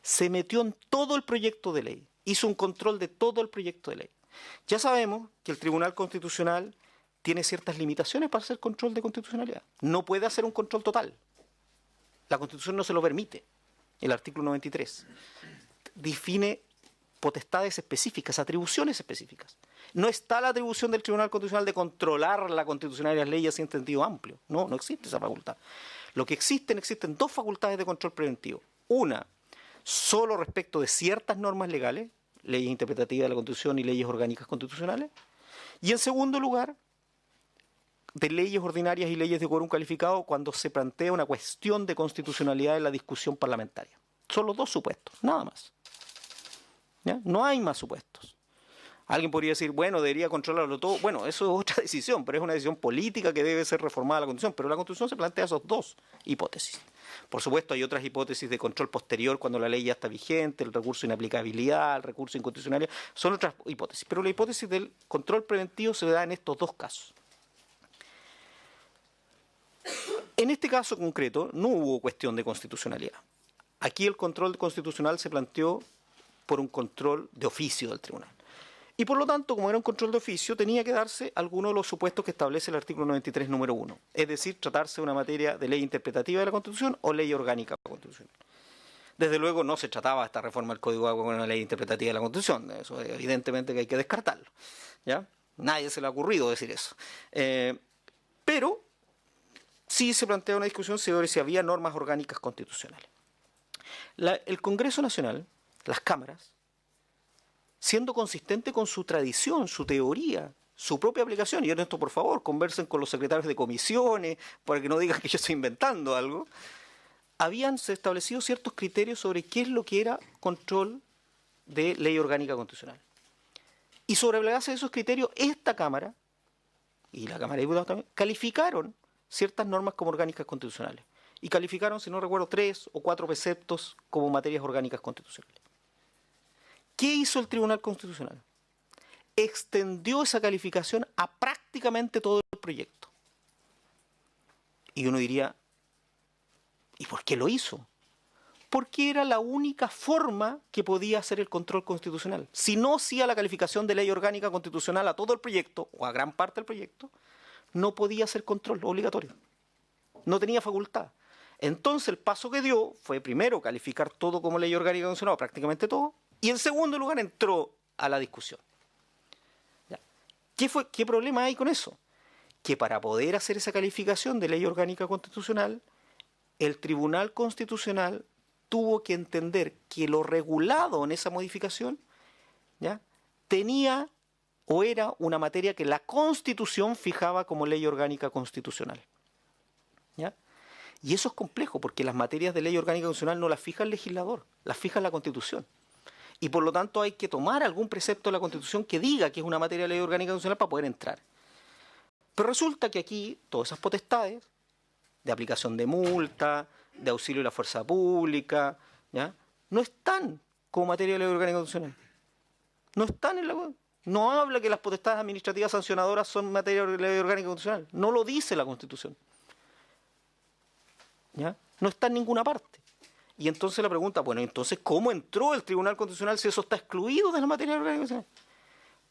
Se metió en todo el proyecto de ley, hizo un control de todo el proyecto de ley. Ya sabemos que el Tribunal Constitucional tiene ciertas limitaciones para hacer control de constitucionalidad. No puede hacer un control total. La Constitución no se lo permite. El artículo 93 define potestades específicas, atribuciones específicas. No está la atribución del Tribunal Constitucional de controlar la constitucionalidad de las leyes en sentido amplio. No, no existe esa facultad. Lo que existen dos facultades de control preventivo. Una, solo respecto de ciertas normas legales, leyes interpretativas de la Constitución y leyes orgánicas constitucionales. Y en segundo lugar, de leyes ordinarias y leyes de quórum calificado cuando se plantea una cuestión de constitucionalidad en la discusión parlamentaria. Son los dos supuestos, nada más. ¿Ya? No hay más supuestos. Alguien podría decir, bueno, debería controlarlo todo. Bueno, eso es otra decisión, pero es una decisión política que debe ser reformada la Constitución. Pero la Constitución se plantea esas dos hipótesis. Por supuesto, hay otras hipótesis de control posterior cuando la ley ya está vigente, el recurso de inaplicabilidad, el recurso de inconstitucionalidad. Son otras hipótesis. Pero la hipótesis del control preventivo se da en estos dos casos. En este caso concreto no hubo cuestión de constitucionalidad. Aquí el control constitucional se planteó por un control de oficio del tribunal. Y por lo tanto, como era un control de oficio, tenía que darse alguno de los supuestos que establece el artículo 93, número 1. Es decir, tratarse de una materia de ley interpretativa de la Constitución o ley orgánica constitucional. Desde luego no se trataba esta reforma del Código de Agua con una ley interpretativa de la Constitución. Eso evidentemente que hay que descartarlo. ¿Ya? Nadie se le ha ocurrido decir eso. Pero sí se plantea una discusión sobre si había normas orgánicas constitucionales. El Congreso Nacional, las cámaras, siendo consistente con su tradición, su teoría, su propia aplicación, y en esto por favor conversen con los secretarios de comisiones para que no digan que yo estoy inventando algo, habían establecido ciertos criterios sobre qué es lo que era control de ley orgánica constitucional. Y sobre la base de esos criterios, esta Cámara, y la Cámara de Diputados también, calificaron ciertas normas como orgánicas constitucionales. Y calificaron, si no recuerdo, 3 o 4 preceptos como materias orgánicas constitucionales. ¿Qué hizo el Tribunal Constitucional? Extendió esa calificación a prácticamente todo el proyecto. Y uno diría, ¿y por qué lo hizo? Porque era la única forma que podía hacer el control constitucional. Si no hacía la calificación de ley orgánica constitucional a todo el proyecto, o a gran parte del proyecto, no podía hacer control obligatorio. No tenía facultad. Entonces el paso que dio fue primero calificar todo como ley orgánica constitucional, prácticamente todo, y en segundo lugar entró a la discusión. ¿Ya? ¿Qué problema hay con eso? Que para poder hacer esa calificación de ley orgánica constitucional, el Tribunal Constitucional tuvo que entender que lo regulado en esa modificación, ¿ya?, tenía o era una materia que la Constitución fijaba como ley orgánica constitucional. ¿Ya? Y eso es complejo, porque las materias de ley orgánica constitucional no las fija el legislador, las fija la Constitución. Y por lo tanto hay que tomar algún precepto de la Constitución que diga que es una materia de ley orgánica constitucional para poder entrar. Pero resulta que aquí todas esas potestades de aplicación de multa, de auxilio de la fuerza pública, ¿ya?, no están como materia de ley orgánica constitucional. No están en la... No habla que las potestades administrativas sancionadoras son materia de ley orgánica constitucional. No lo dice la Constitución. ¿Ya? No está en ninguna parte. Y entonces la pregunta, bueno, entonces, ¿cómo entró el Tribunal Constitucional si eso está excluido de la materia de orgánica constitucional?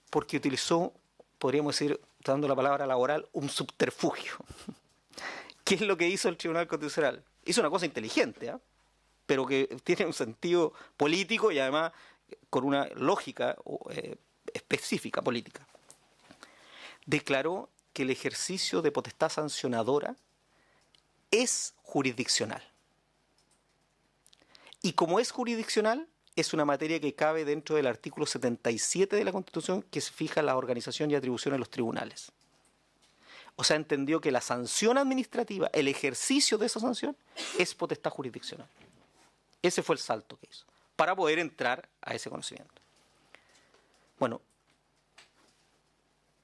Porque utilizó, podríamos decir, dando la palabra laboral, un subterfugio. ¿Qué es lo que hizo el Tribunal Constitucional? Hizo una cosa inteligente, ¿eh?, pero que tiene un sentido político y además con una lógica específica política. Declaró que el ejercicio de potestad sancionadora es jurisdiccional. Y como es jurisdiccional, es una materia que cabe dentro del artículo 77 de la Constitución, que se fija la organización y atribución de los tribunales. O sea, entendió que la sanción administrativa, el ejercicio de esa sanción, es potestad jurisdiccional. Ese fue el salto que hizo, para poder entrar a ese conocimiento. Bueno,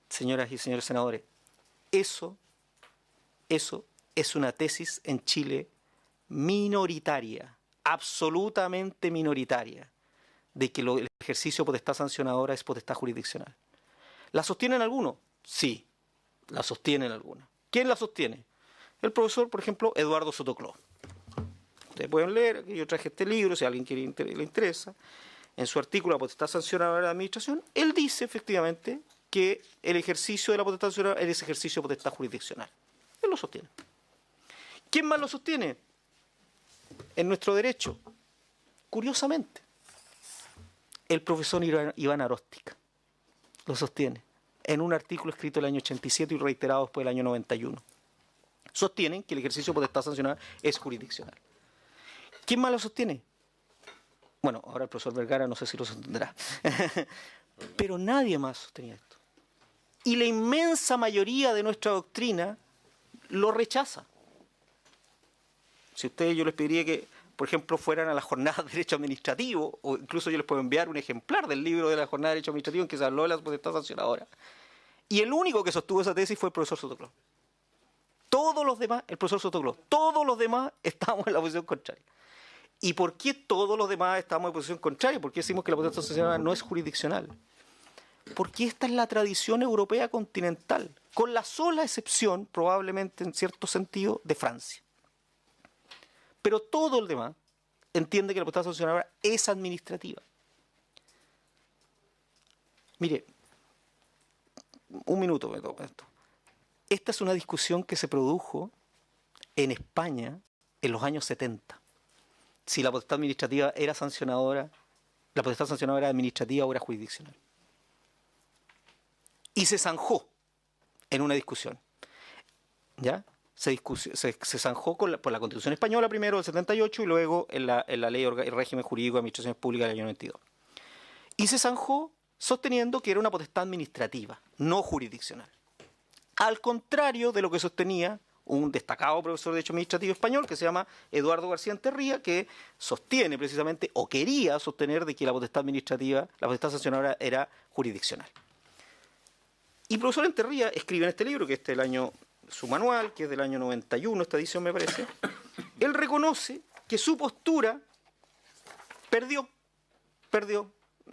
señoras y señores senadores, Eso es una tesis en Chile minoritaria, absolutamente minoritaria, de que el ejercicio de potestad sancionadora es potestad jurisdiccional. ¿La sostienen algunos? Sí, la sostienen algunos. ¿Quién la sostiene? El profesor, por ejemplo, Eduardo Sotocló. Ustedes pueden leer, yo traje este libro, si a alguien le interesa. En su artículo La potestad sancionadora de la administración, él dice efectivamente que el ejercicio de la potestad sancionadora es ejercicio de potestad jurisdiccional. Él lo sostiene. ¿Quién más lo sostiene? En nuestro derecho, curiosamente, el profesor Iván Aróstica lo sostiene en un artículo escrito el año 87 y reiterado después del año 91. Sostienen que el ejercicio de potestad sancionadora es jurisdiccional. ¿Quién más lo sostiene? Bueno, ahora el profesor Vergara no sé si lo sostendrá. Pero nadie más sostenía esto. Y la inmensa mayoría de nuestra doctrina lo rechaza. Si ustedes, yo les pediría que, por ejemplo, fueran a las jornadas de derecho administrativo, o incluso yo les puedo enviar un ejemplar del libro de la jornada de derecho administrativo en que se habló de la potestad sancionadora. Y el único que sostuvo esa tesis fue el profesor Sotocló. Todos los demás, el profesor Sotocló, todos los demás estamos en la posición contraria. ¿Y por qué todos los demás estamos en posición contraria? ¿Por qué decimos que la potestad sancionadora no es jurisdiccional? Porque esta es la tradición europea continental, con la sola excepción, probablemente en cierto sentido, de Francia. Pero todo el demás entiende que la potestad sancionadora es administrativa. Mire, un minuto me toca esto. Esta es una discusión que se produjo en España en los años 70. Si la potestad administrativa era sancionadora, la potestad sancionadora era administrativa o era jurisdiccional. Y se zanjó en una discusión. ¿Ya? Se zanjó por la Constitución Española primero del 78 y luego en la Ley el Régimen Jurídico de Administraciones Públicas del año 92. Y se zanjó sosteniendo que era una potestad administrativa, no jurisdiccional. Al contrario de lo que sostenía un destacado profesor de Derecho Administrativo español que se llama Eduardo García Enterría, que sostiene precisamente, o quería sostener, de que la potestad administrativa, la potestad sancionadora era jurisdiccional. Y el profesor Enterría escribe en este libro, que este es el año, su manual, que es del año 91, esta edición me parece, él reconoce que su postura perdió,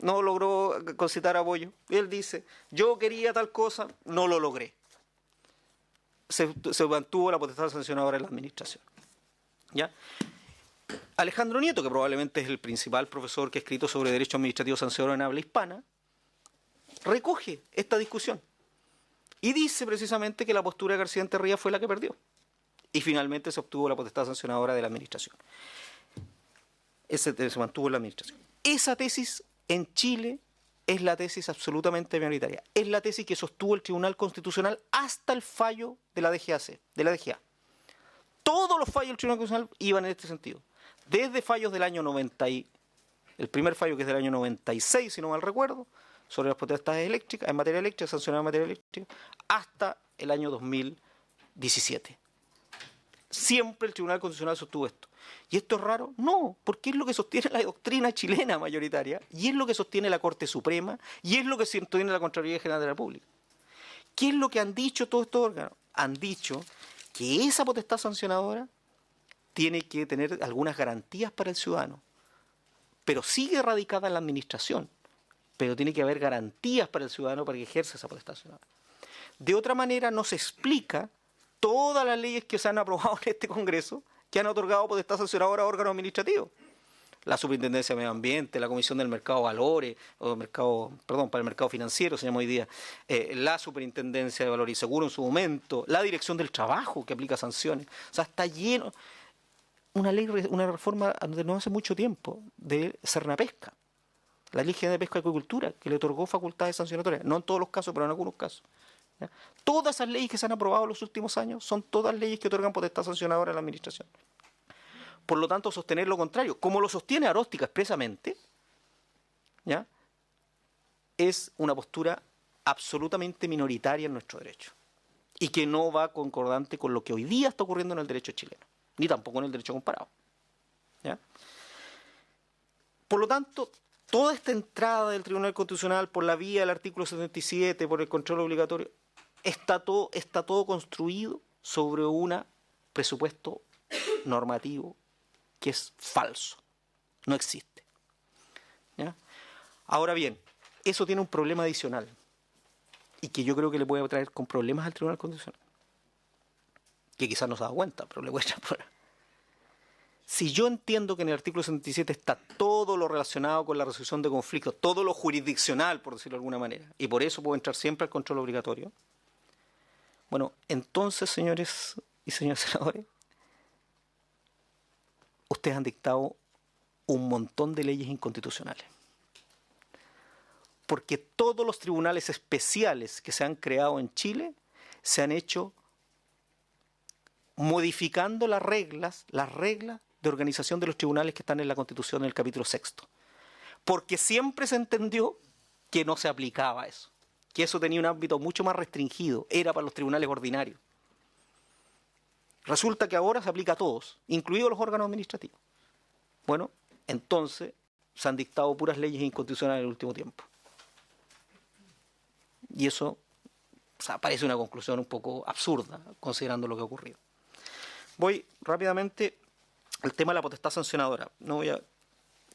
no logró concitar apoyo. Él dice, yo quería tal cosa, no lo logré. Se mantuvo la potestad sancionadora en la administración. ¿Ya? Alejandro Nieto, que probablemente es el principal profesor que ha escrito sobre derecho administrativo sancionador en habla hispana, recoge esta discusión y dice precisamente que la postura de García Enterría fue la que perdió y finalmente se obtuvo la potestad sancionadora de la administración. Se mantuvo en la administración. Esa tesis en Chile es la tesis absolutamente minoritaria. Es la tesis que sostuvo el Tribunal Constitucional hasta el fallo de la DGA. Todos los fallos del Tribunal Constitucional iban en este sentido. Desde fallos del año 90, el primer fallo que es del año 96, si no mal recuerdo, sobre las potestades eléctricas, en materia eléctrica, sancionadas en materia eléctrica, hasta el año 2017. Siempre el Tribunal Constitucional sostuvo esto. ¿Y esto es raro? No, porque es lo que sostiene la doctrina chilena mayoritaria, y es lo que sostiene la Corte Suprema, y es lo que sostiene la Contraloría General de la República. ¿Qué es lo que han dicho todos estos órganos? Han dicho que esa potestad sancionadora tiene que tener algunas garantías para el ciudadano, pero sigue radicada en la administración, pero tiene que haber garantías para el ciudadano para que ejerza esa potestad sancionadora. De otra manera no se explica todas las leyes que se han aprobado en este Congreso que han otorgado potestad sancionadora a órganos administrativos. La Superintendencia de Medio Ambiente, la Comisión del Mercado de Valores, para el mercado financiero se llama hoy día, la Superintendencia de Valores y Seguros en su momento, la Dirección del Trabajo que aplica sanciones. O sea, está lleno. Una reforma de no hace mucho tiempo de Cernapesca, la Ley General de Pesca y Acuicultura, que le otorgó facultades sancionatorias, no en todos los casos, pero en algunos casos. ¿Ya? Todas esas leyes que se han aprobado en los últimos años son todas leyes que otorgan potestad sancionadora a la administración. Por lo tanto, sostener lo contrario, como lo sostiene Aróstica expresamente, ¿ya?, es una postura absolutamente minoritaria en nuestro derecho y que no va concordante con lo que hoy día está ocurriendo en el derecho chileno, ni tampoco en el derecho comparado. ¿Ya? Por lo tanto, toda esta entrada del Tribunal Constitucional por la vía del artículo 77, por el control obligatorio, está todo construido sobre un presupuesto normativo que es falso, no existe. ¿Ya? Ahora bien, eso tiene un problema adicional y que yo creo que le puede traer con problemas al Tribunal Constitucional, que quizás no se da cuenta, pero le voy a echar por ahí. Si yo entiendo que en el artículo 77 está todo lo relacionado con la resolución de conflictos, todo lo jurisdiccional, por decirlo de alguna manera, y por eso puedo entrar siempre al control obligatorio, bueno, entonces, señores y señores senadores, ustedes han dictado un montón de leyes inconstitucionales. Porque todos los tribunales especiales que se han creado en Chile se han hecho modificando las reglas de organización de los tribunales que están en la Constitución en el capítulo 6. Porque siempre se entendió que no se aplicaba eso, que eso tenía un ámbito mucho más restringido, era para los tribunales ordinarios. Resulta que ahora se aplica a todos, incluidos los órganos administrativos. Bueno, entonces se han dictado puras leyes inconstitucionales en el último tiempo. Y eso, o sea, parece una conclusión un poco absurda, considerando lo que ha ocurrido. Voy rápidamente al tema de la potestad sancionadora. No voy a,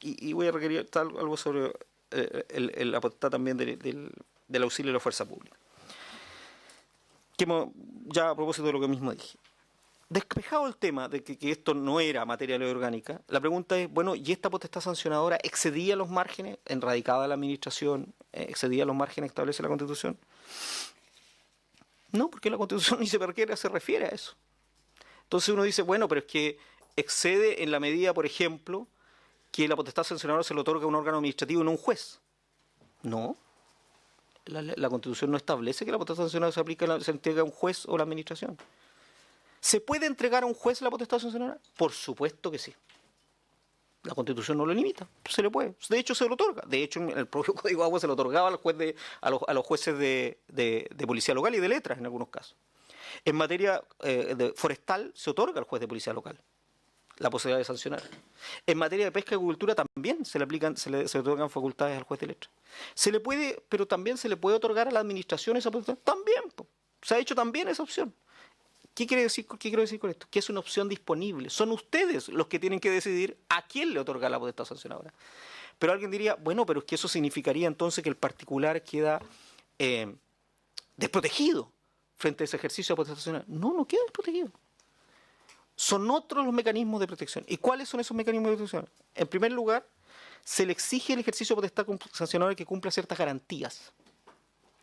y voy a requerir algo sobre la potestad también del auxilio de la fuerza pública. Ya a propósito de lo que mismo dije. Despejado el tema de que esto no era materia de ley orgánica, la pregunta es, bueno, ¿y esta potestad sancionadora excedía los márgenes, enradicada la administración, excedía los márgenes que establece la Constitución? No, porque la Constitución ni se refiere a eso. Entonces uno dice, bueno, pero es que excede en la medida, por ejemplo, que la potestad sancionadora se le otorga a un órgano administrativo y no a un juez. No. La Constitución no establece que la potestad sancionadora se entrega a un juez o a la administración. ¿Se puede entregar a un juez la potestad sancionadora? Por supuesto que sí. La Constitución no lo limita, se le puede. De hecho, se lo otorga. De hecho, en el propio Código de Agua se lo otorgaba a los jueces de policía local y de letras, en algunos casos. En materia forestal, se otorga al juez de policía local la posibilidad de sancionar. En materia de pesca y agricultura también se le otorgan facultades al juez de letras. Se le puede, pero también se le puede otorgar a la administración esa potestad. También, se ha hecho también esa opción. ¿Qué quiero decir con esto? Que es una opción disponible. Son ustedes los que tienen que decidir a quién le otorga la potestad sancionadora. Pero alguien diría, bueno, pero es que eso significaría entonces que el particular queda desprotegido frente a ese ejercicio de potestad sancionadora. No, no queda desprotegido. Son otros los mecanismos de protección. ¿Y cuáles son esos mecanismos de protección? En primer lugar, se le exige el ejercicio de potestad sancionadora que cumpla ciertas garantías.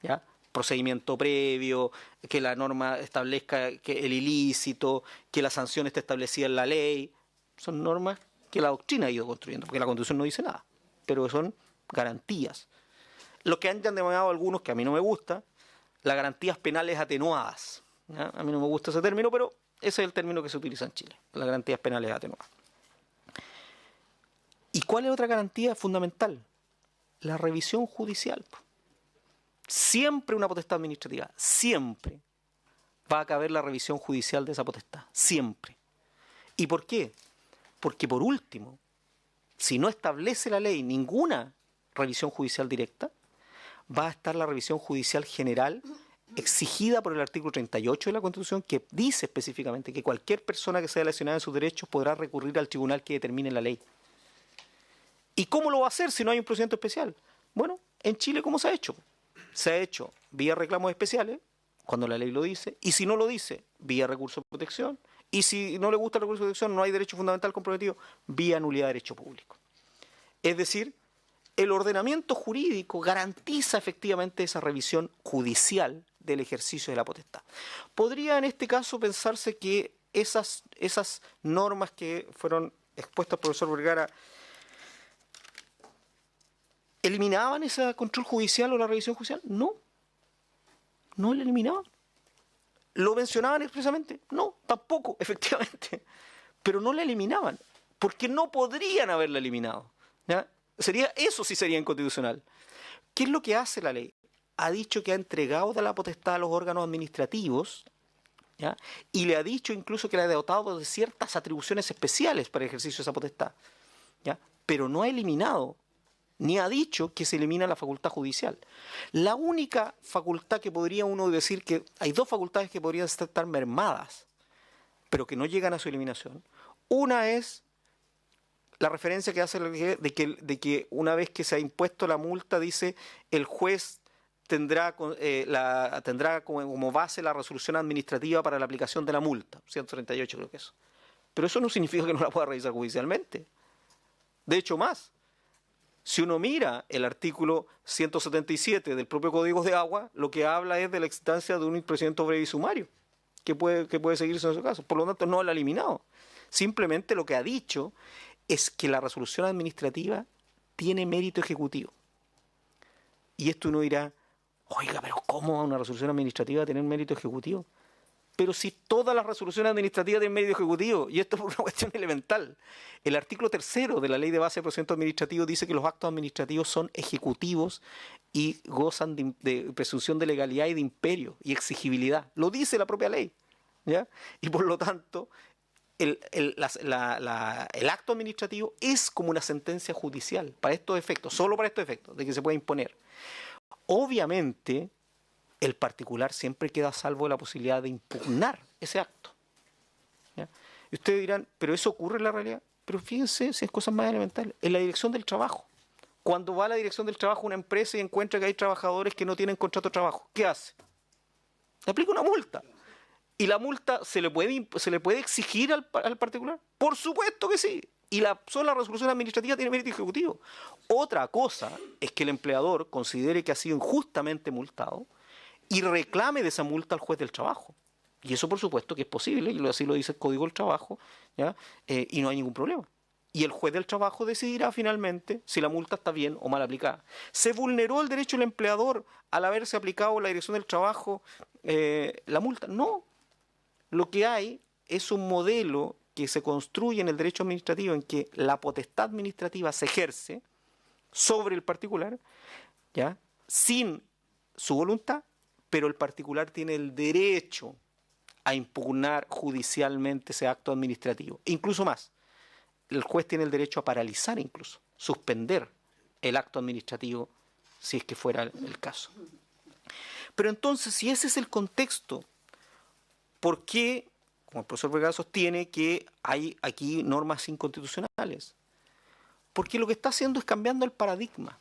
¿Ya? Procedimiento previo, que la norma establezca que el ilícito, que la sanción esté establecida en la ley. Son normas que la doctrina ha ido construyendo, porque la Constitución no dice nada, pero son garantías. Lo que han denominado algunos, que a mí no me gusta, las garantías penales atenuadas. ¿Ya? A mí no me gusta ese término, pero ese es el término que se utiliza en Chile, las garantías penales atenuadas. ¿Y cuál es otra garantía fundamental? La revisión judicial. Siempre una potestad administrativa, siempre va a caber la revisión judicial de esa potestad, siempre. ¿Y por qué? Porque por último, si no establece la ley ninguna revisión judicial directa, va a estar la revisión judicial general exigida por el artículo 38 de la Constitución, que dice específicamente que cualquier persona que sea lesionada en sus derechos podrá recurrir al tribunal que determine la ley. ¿Y cómo lo va a hacer si no hay un procedimiento especial? Bueno, en Chile, ¿cómo se ha hecho? Se ha hecho vía reclamos especiales, cuando la ley lo dice, y si no lo dice, vía recurso de protección, y si no le gusta el recurso de protección, no hay derecho fundamental comprometido, vía nulidad de derecho público. Es decir, el ordenamiento jurídico garantiza efectivamente esa revisión judicial del ejercicio de la potestad. Podría en este caso pensarse que esas normas que fueron expuestas por el profesor Vergara ¿eliminaban ese control judicial o la revisión judicial? No. No la eliminaban. ¿Lo mencionaban expresamente? No, tampoco, efectivamente. Pero no la eliminaban, porque no podrían haberla eliminado. ¿Ya? Eso sí sería inconstitucional. ¿Qué es lo que hace la ley? Ha dicho que ha entregado la potestad a los órganos administrativos, ¿ya? Y le ha dicho incluso que le ha dotado de ciertas atribuciones especiales para el ejercicio de esa potestad, ¿ya? Pero no ha eliminado ni ha dicho que se elimina la facultad judicial. La única facultad que podría uno decir que hay dos facultades que podrían estar mermadas, pero que no llegan a su eliminación. Una es la referencia que hace de que una vez que se ha impuesto la multa, dice el juez tendrá como base la resolución administrativa para la aplicación de la multa, 138 creo que es. Pero eso no significa que no la pueda revisar judicialmente. De hecho, más, si uno mira el artículo 177 del propio Código de Agua, lo que habla es de la existencia de un procedimiento breve y sumario, que puede seguirse en esos casos. Por lo tanto, no lo ha eliminado. Simplemente lo que ha dicho es que la resolución administrativa tiene mérito ejecutivo. Y esto uno dirá, oiga, pero ¿cómo una resolución administrativa va a tener mérito ejecutivo? Pero si todas las resoluciones administrativas tienen mérito ejecutivo, y esto es una cuestión elemental. El artículo 3 de la Ley de Base de Procedimiento Administrativo dice que los actos administrativos son ejecutivos y gozan de presunción de legalidad y de imperio y exigibilidad. Lo dice la propia ley, ¿ya? Y por lo tanto, el acto administrativo es como una sentencia judicial para estos efectos, solo para estos efectos, de que se pueda imponer. Obviamente, el particular siempre queda a salvo de la posibilidad de impugnar ese acto, ¿ya? Y ustedes dirán, ¿pero eso ocurre en la realidad? Pero fíjense si es cosas más elementales. En la dirección del trabajo. Cuando va a la dirección del trabajo una empresa y encuentra que hay trabajadores que no tienen contrato de trabajo, ¿qué hace? Le aplica una multa. ¿Y la multa se le puede exigir al particular? Por supuesto que sí. Y la sola resolución administrativa tiene mérito ejecutivo. Otra cosa es que el empleador considere que ha sido injustamente multado y reclame de esa multa al juez del trabajo. Y eso por supuesto que es posible, y así lo dice el Código del Trabajo, ¿ya? Y no hay ningún problema. Y el juez del trabajo decidirá finalmente si la multa está bien o mal aplicada. ¿Se vulneró el derecho del empleador al haberse aplicado la dirección del trabajo la multa? No. Lo que hay es un modelo que se construye en el derecho administrativo en que la potestad administrativa se ejerce sobre el particular, ¿ya? Sin su voluntad, pero el particular tiene el derecho a impugnar judicialmente ese acto administrativo. Incluso más, el juez tiene el derecho a paralizar incluso, suspender el acto administrativo si es que fuera el caso. Pero entonces, si ese es el contexto, ¿por qué, como el profesor Vergara sostiene, que hay aquí normas inconstitucionales? Porque lo que está haciendo es cambiando el paradigma.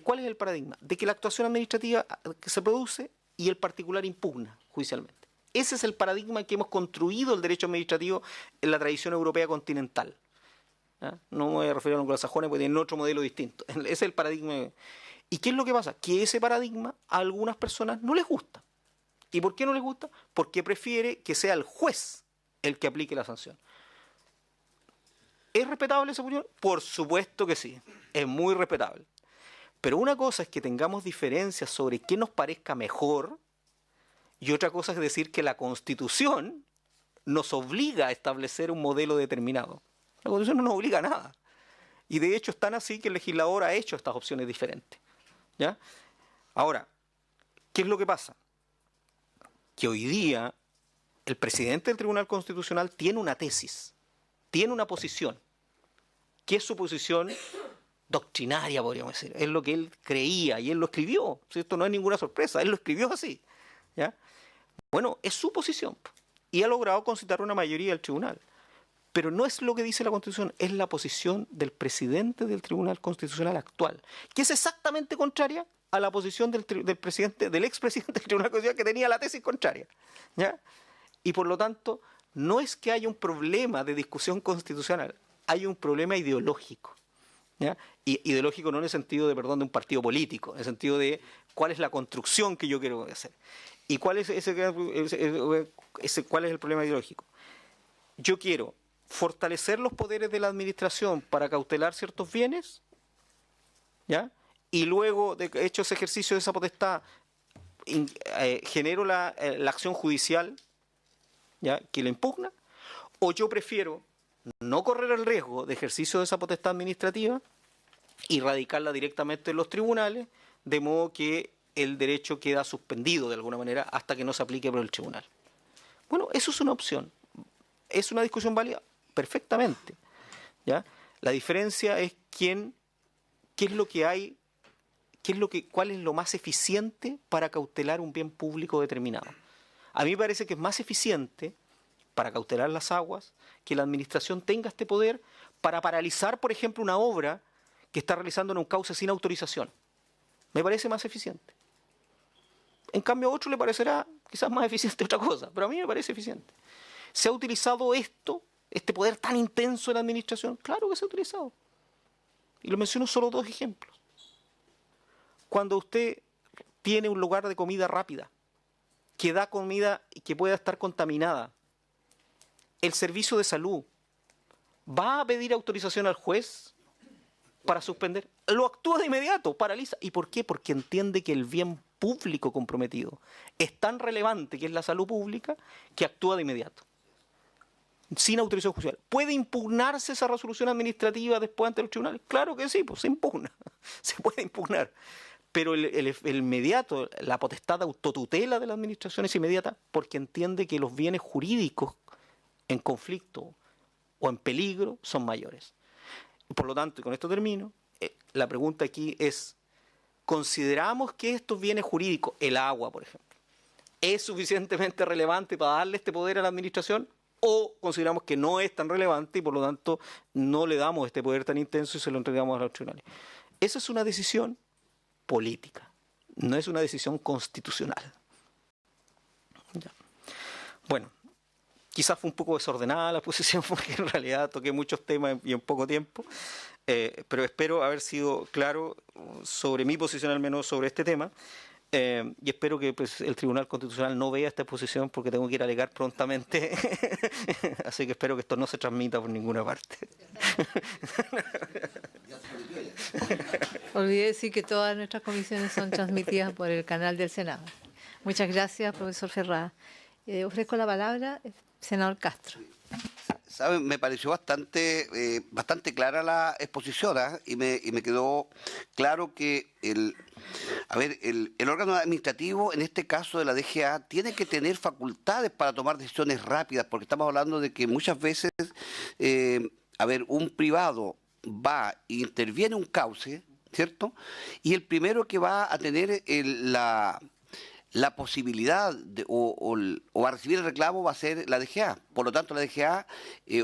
¿Cuál es el paradigma? De que la actuación administrativa que se produce y el particular impugna judicialmente. Ese es el paradigma en que hemos construido el derecho administrativo en la tradición europea continental. ¿Ya? No me voy a referir a los anglosajones porque tienen otro modelo distinto. Ese es el paradigma. ¿Y qué es lo que pasa? Que ese paradigma a algunas personas no les gusta. ¿Y por qué no les gusta? Porque prefiere que sea el juez el que aplique la sanción. ¿Es respetable esa opinión? Por supuesto que sí. Es muy respetable. Pero una cosa es que tengamos diferencias sobre qué nos parezca mejor y otra cosa es decir que la Constitución nos obliga a establecer un modelo determinado. La Constitución no nos obliga a nada. Y de hecho es tan así que el legislador ha hecho estas opciones diferentes, ¿ya? Ahora, ¿qué es lo que pasa? Que hoy día el presidente del Tribunal Constitucional tiene una tesis, tiene una posición, que es su posición doctrinaria, podríamos decir. Es lo que él creía y él lo escribió. Esto no es ninguna sorpresa, él lo escribió así, ¿ya? Bueno, es su posición y ha logrado concitar una mayoría del tribunal. Pero no es lo que dice la Constitución, es la posición del presidente del Tribunal Constitucional actual, que es exactamente contraria a la posición del expresidente del Tribunal Constitucional que tenía la tesis contraria, ¿ya? Y por lo tanto, no es que haya un problema de discusión constitucional, hay un problema ideológico, ¿ya? Y ideológico no en el sentido de un partido político, en el sentido de cuál es la construcción que yo quiero hacer. ¿Y cuál es cuál es el problema ideológico? Yo quiero fortalecer los poderes de la administración para cautelar ciertos bienes, ¿ya? Y luego de hecho ese ejercicio de esa potestad genero la acción judicial, ¿ya?, que la impugna, o yo prefiero no correr el riesgo de ejercicio de esa potestad administrativa y radicarla directamente en los tribunales, de modo que el derecho queda suspendido de alguna manera hasta que no se aplique por el tribunal. Bueno, eso es una opción. ¿Es una discusión válida? Perfectamente, ¿ya? La diferencia es quién qué es lo que hay, cuál es lo más eficiente para cautelar un bien público determinado. A mí me parece que es más eficiente para cautelar las aguas que la administración tenga este poder para paralizar, por ejemplo, una obra que está realizando en un cauce sin autorización. Me parece más eficiente. En cambio, a otro le parecerá quizás más eficiente otra cosa, pero a mí me parece eficiente. ¿Se ha utilizado este poder tan intenso en la administración? Claro que se ha utilizado. Y lo menciono solo 2 ejemplos. Cuando usted tiene un lugar de comida rápida, que da comida y que pueda estar contaminada, el servicio de salud va a pedir autorización al juez para suspender. Lo actúa de inmediato, paraliza. ¿Y por qué? Porque entiende que el bien público comprometido es tan relevante, que es la salud pública, que actúa de inmediato, sin autorización judicial. ¿Puede impugnarse esa resolución administrativa después ante los tribunales? Claro que sí, pues se impugna, se puede impugnar. Pero el inmediato, la potestad de autotutela de la administración es inmediata porque entiende que los bienes jurídicos en conflicto o en peligro son mayores. Por lo tanto, y con esto termino, la pregunta aquí es, ¿consideramos que estos bienes jurídicos, el agua, por ejemplo, es suficientemente relevante para darle este poder a la administración? ¿O consideramos que no es tan relevante y por lo tanto no le damos este poder tan intenso y se lo entregamos a los tribunales? Esa es una decisión política, no es una decisión constitucional. Ya. Bueno, quizás fue un poco desordenada la posición porque en realidad toqué muchos temas y en poco tiempo, pero espero haber sido claro sobre mi posición, al menos sobre este tema, y espero que pues, el Tribunal Constitucional no vea esta posición porque tengo que ir a alegar prontamente, así que espero que esto no se transmita por ninguna parte. Olvidé decir que todas nuestras comisiones son transmitidas por el canal del Senado. Muchas gracias, profesor Ferrá. Ofrezco la palabra al senador Castro. ¿Sabe? Me pareció bastante clara la exposición, ¿eh? y me quedó claro que el órgano administrativo, en este caso de la DGA, tiene que tener facultades para tomar decisiones rápidas, porque estamos hablando de que muchas veces, un privado va e interviene un cauce, ¿cierto? Y el primero que va a tener la posibilidad o a recibir el reclamo va a ser la DGA. Por lo tanto, la DGA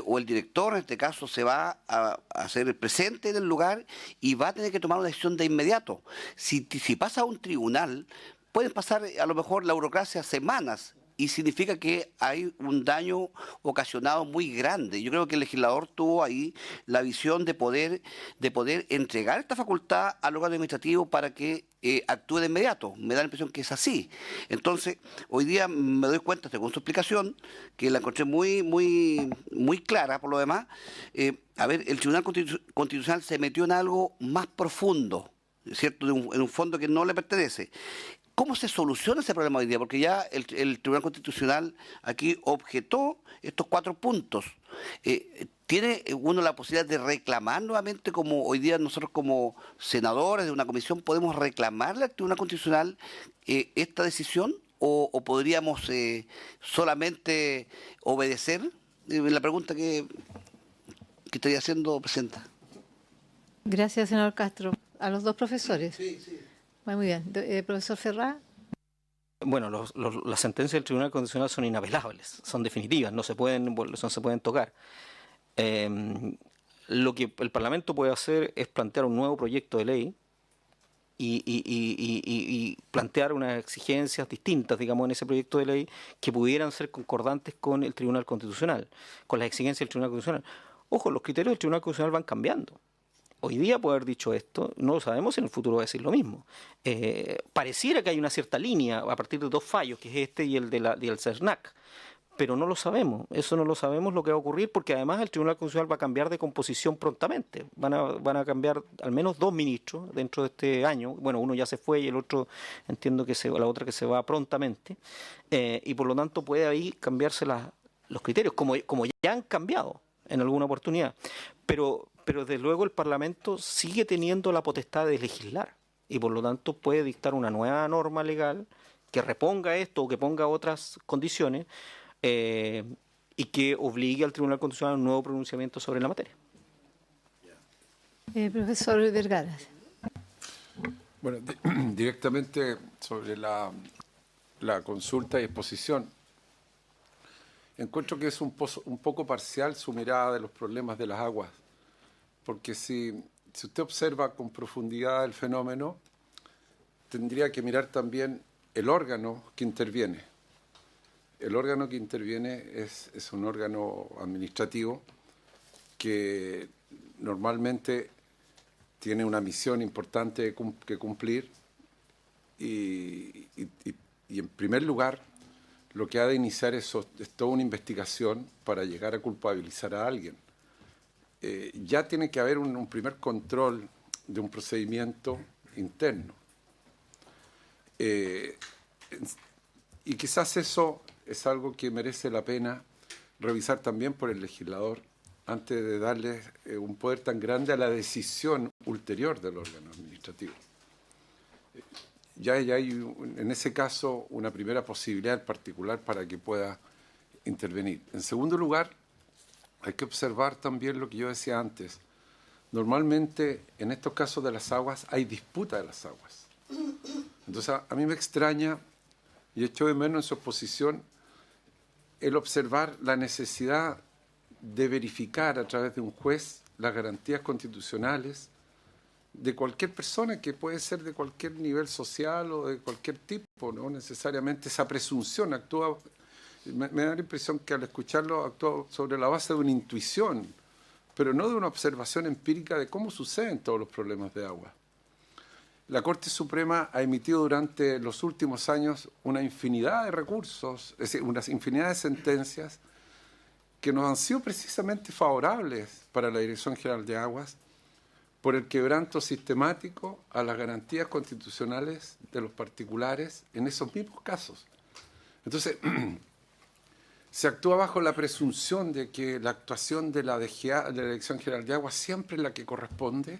o el director, en este caso, se va a hacer presente en el lugar y va a tener que tomar una decisión de inmediato. Si pasa a un tribunal, pueden pasar a lo mejor la burocracia semanas y significa que hay un daño ocasionado muy grande. Yo creo que el legislador tuvo ahí la visión de poder entregar esta facultad al órgano administrativo para que actúe de inmediato. Me da la impresión que es así. Entonces, hoy día me doy cuenta, según su explicación, que la encontré muy clara por lo demás. El Tribunal Constitucional se metió en algo más profundo, ¿cierto? En un fondo que no le pertenece. ¿Cómo se soluciona ese problema hoy día? Porque ya el Tribunal Constitucional aquí objetó estos 4 puntos. ¿Tiene uno la posibilidad de reclamar nuevamente, como hoy día nosotros como senadores de una comisión podemos reclamarle al Tribunal Constitucional esta decisión? ¿O podríamos solamente obedecer? La pregunta que estoy haciendo, Presidenta. Gracias, senador Castro. A los 2 profesores. Sí. Muy bien. Profesor Ferrá. Bueno, las sentencias del Tribunal Constitucional son inapelables, son definitivas, no se pueden tocar. Lo que el Parlamento puede hacer es plantear un nuevo proyecto de ley y plantear unas exigencias distintas, digamos, en ese proyecto de ley que pudieran ser concordantes con el Tribunal Constitucional, con las exigencias del Tribunal Constitucional. Ojo, los criterios del Tribunal Constitucional van cambiando. Hoy día puede haber dicho esto, no lo sabemos si en el futuro va a decir lo mismo. Pareciera que hay una cierta línea a partir de 2 fallos, que es este y el del CERNAC, pero no lo sabemos. Eso no lo sabemos lo que va a ocurrir porque además el Tribunal Constitucional va a cambiar de composición prontamente. Van a cambiar al menos 2 ministros dentro de este año. Bueno, uno ya se fue y el otro entiendo que la otra que se va prontamente. Y por lo tanto puede ahí cambiarse los criterios, como ya han cambiado en alguna oportunidad. Pero desde luego el Parlamento sigue teniendo la potestad de legislar y por lo tanto puede dictar una nueva norma legal que reponga esto o que ponga otras condiciones y que obligue al Tribunal Constitucional a un nuevo pronunciamiento sobre la materia. Profesor Vergara. Bueno, directamente sobre la consulta y exposición. Encuentro que es un poco parcial su mirada de los problemas de las aguas, porque si usted observa con profundidad el fenómeno, tendría que mirar también el órgano que interviene. El órgano que interviene es un órgano administrativo que normalmente tiene una misión importante que cumplir y en primer lugar lo que ha de iniciar es toda una investigación para llegar a culpabilizar a alguien. Ya tiene que haber un primer control de un procedimiento interno. Y quizás eso es algo que merece la pena revisar también por el legislador antes de darle un poder tan grande a la decisión ulterior del órgano administrativo. Ya hay en ese caso una primera posibilidad particular para que pueda intervenir. En segundo lugar, hay que observar también lo que yo decía antes. Normalmente en estos casos de las aguas hay disputa de las aguas. Entonces a mí me extraña y echo de menos en su exposición el observar la necesidad de verificar a través de un juez las garantías constitucionales de cualquier persona, que puede ser de cualquier nivel social o de cualquier tipo, no necesariamente esa presunción actúa. Me da la impresión que al escucharlo actúa sobre la base de una intuición, pero no de una observación empírica de cómo suceden todos los problemas de agua. La Corte Suprema ha emitido durante los últimos años una infinidad de recursos, es decir, una infinidad de sentencias que nos han sido precisamente favorables para la Dirección General de Aguas por el quebranto sistemático a las garantías constitucionales de los particulares en esos mismos casos. Entonces, se actúa bajo la presunción de que la actuación de la DGA, de la Dirección General de Aguas, siempre es la que corresponde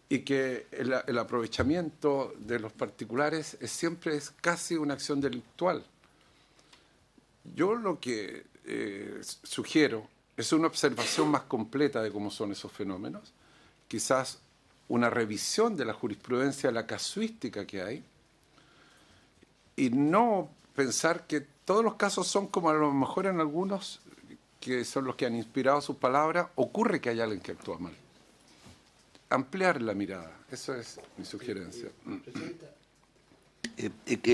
y que el aprovechamiento de los particulares siempre es casi una acción delictual. Yo lo que sugiero es una observación más completa de cómo son esos fenómenos, quizás una revisión de la jurisprudencia, de la casuística que hay, y no pensar que todos los casos son como a lo mejor en algunos, que son los que han inspirado sus palabras, ocurre que hay alguien que actúa mal. Ampliar la mirada, eso es mi sugerencia.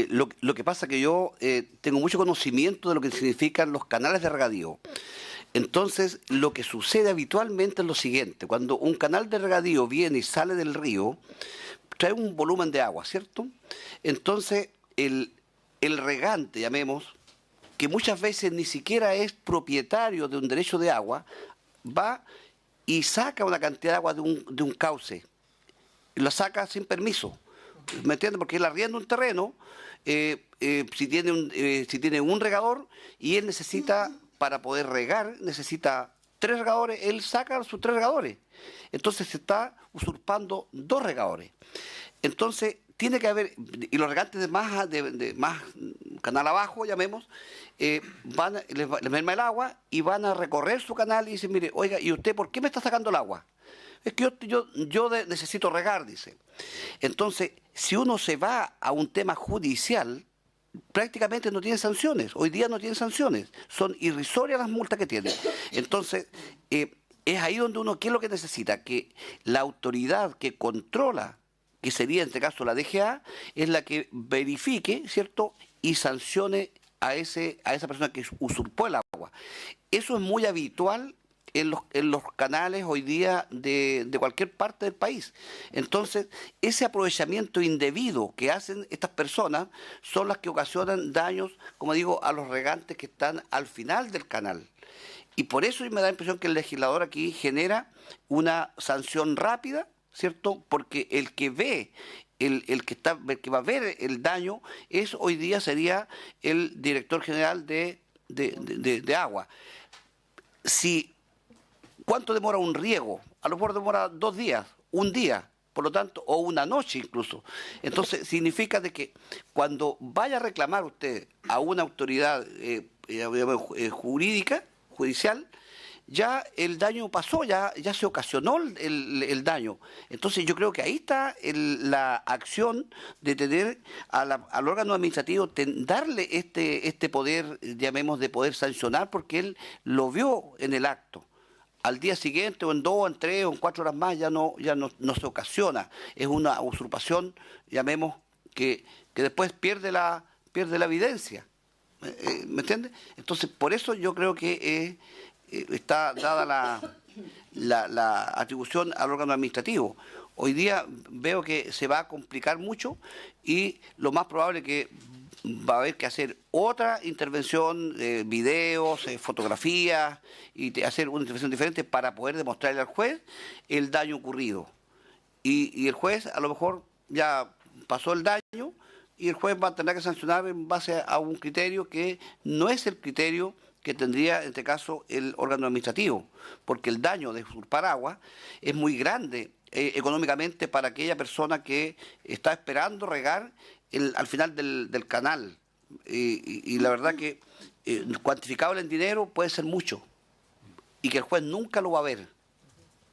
Lo que pasa es que yo tengo mucho conocimiento de lo que significan los canales de regadío. Entonces, lo que sucede habitualmente es lo siguiente: cuando un canal de regadío viene y sale del río, trae un volumen de agua, ¿cierto? Entonces, el regante, llamemos, que muchas veces ni siquiera es propietario de un derecho de agua, va y saca una cantidad de agua de un cauce, y la saca sin permiso. ¿Me entiendes? Porque él arrienda un terreno, si tiene un regador y él necesita, para poder regar, necesita 3 regadores, él saca sus 3 regadores. Entonces se está usurpando 2 regadores. Entonces tiene que haber, y los regantes de más canal abajo, llamemos, les merma el agua y van a recorrer su canal y dicen, mire, oiga, ¿y usted por qué me está sacando el agua? Es que yo necesito regar, dice. Entonces, si uno se va a un tema judicial, prácticamente no tiene sanciones. Hoy día no tiene sanciones. Son irrisorias las multas que tiene. Entonces, es ahí donde uno, ¿qué es lo que necesita? Que la autoridad que controla, que sería en este caso la DGA, es la que verifique, ¿cierto?, y sancione a esa persona que usurpó el agua. Eso es muy habitual en los canales hoy día de cualquier parte del país. Entonces, ese aprovechamiento indebido que hacen estas personas son las que ocasionan daños, como digo, a los regantes que están al final del canal. Y por eso me da la impresión que el legislador aquí genera una sanción rápida, ¿cierto? Porque el que ve, el que va a ver el daño, hoy día sería el director general de agua. ¿Cuánto demora un riego? A lo mejor demora 2 días, un día, por lo tanto, o una noche incluso. Entonces, significa de que cuando vaya a reclamar usted a una autoridad judicial, ya el daño pasó, ya se ocasionó el daño. Entonces yo creo que ahí está la acción de tener al órgano administrativo, darle este poder, llamemos, de poder sancionar, porque él lo vio en el acto. Al día siguiente, o en 2, o en 3, o en 4 horas más, ya no se ocasiona. Es una usurpación, llamemos, que después pierde la evidencia. ¿Me entiendes? Entonces, por eso yo creo que está dada la atribución al órgano administrativo. Hoy día veo que se va a complicar mucho y lo más probable que va a haber que hacer otra intervención, videos, fotografías, y hacer una intervención diferente para poder demostrarle al juez el daño ocurrido. Y el juez a lo mejor ya pasó el daño y el juez va a tener que sancionar en base a un criterio que no es el criterio que tendría en este caso el órgano administrativo, porque el daño de usurpar agua es muy grande económicamente para aquella persona que está esperando regar al final del canal. Y la verdad que cuantificable en dinero puede ser mucho y que el juez nunca lo va a ver.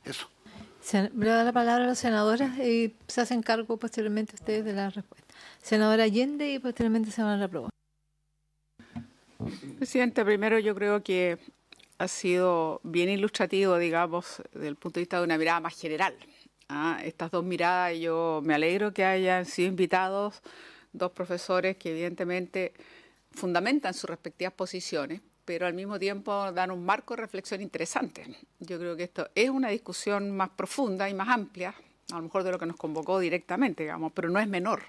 Eso. Le da la palabra a la senadora y se hacen cargo posteriormente ustedes de la respuesta. Senadora Allende y posteriormente senadora Laproba. Presidente, primero yo creo que ha sido bien ilustrativo, digamos, desde el punto de vista de una mirada más general. Estas dos miradas, yo me alegro que hayan sido invitados dos profesores que evidentemente fundamentan sus respectivas posiciones, pero al mismo tiempo dan un marco de reflexión interesante. Yo creo que esto es una discusión más profunda y más amplia, a lo mejor de lo que nos convocó directamente, digamos, pero no es menor.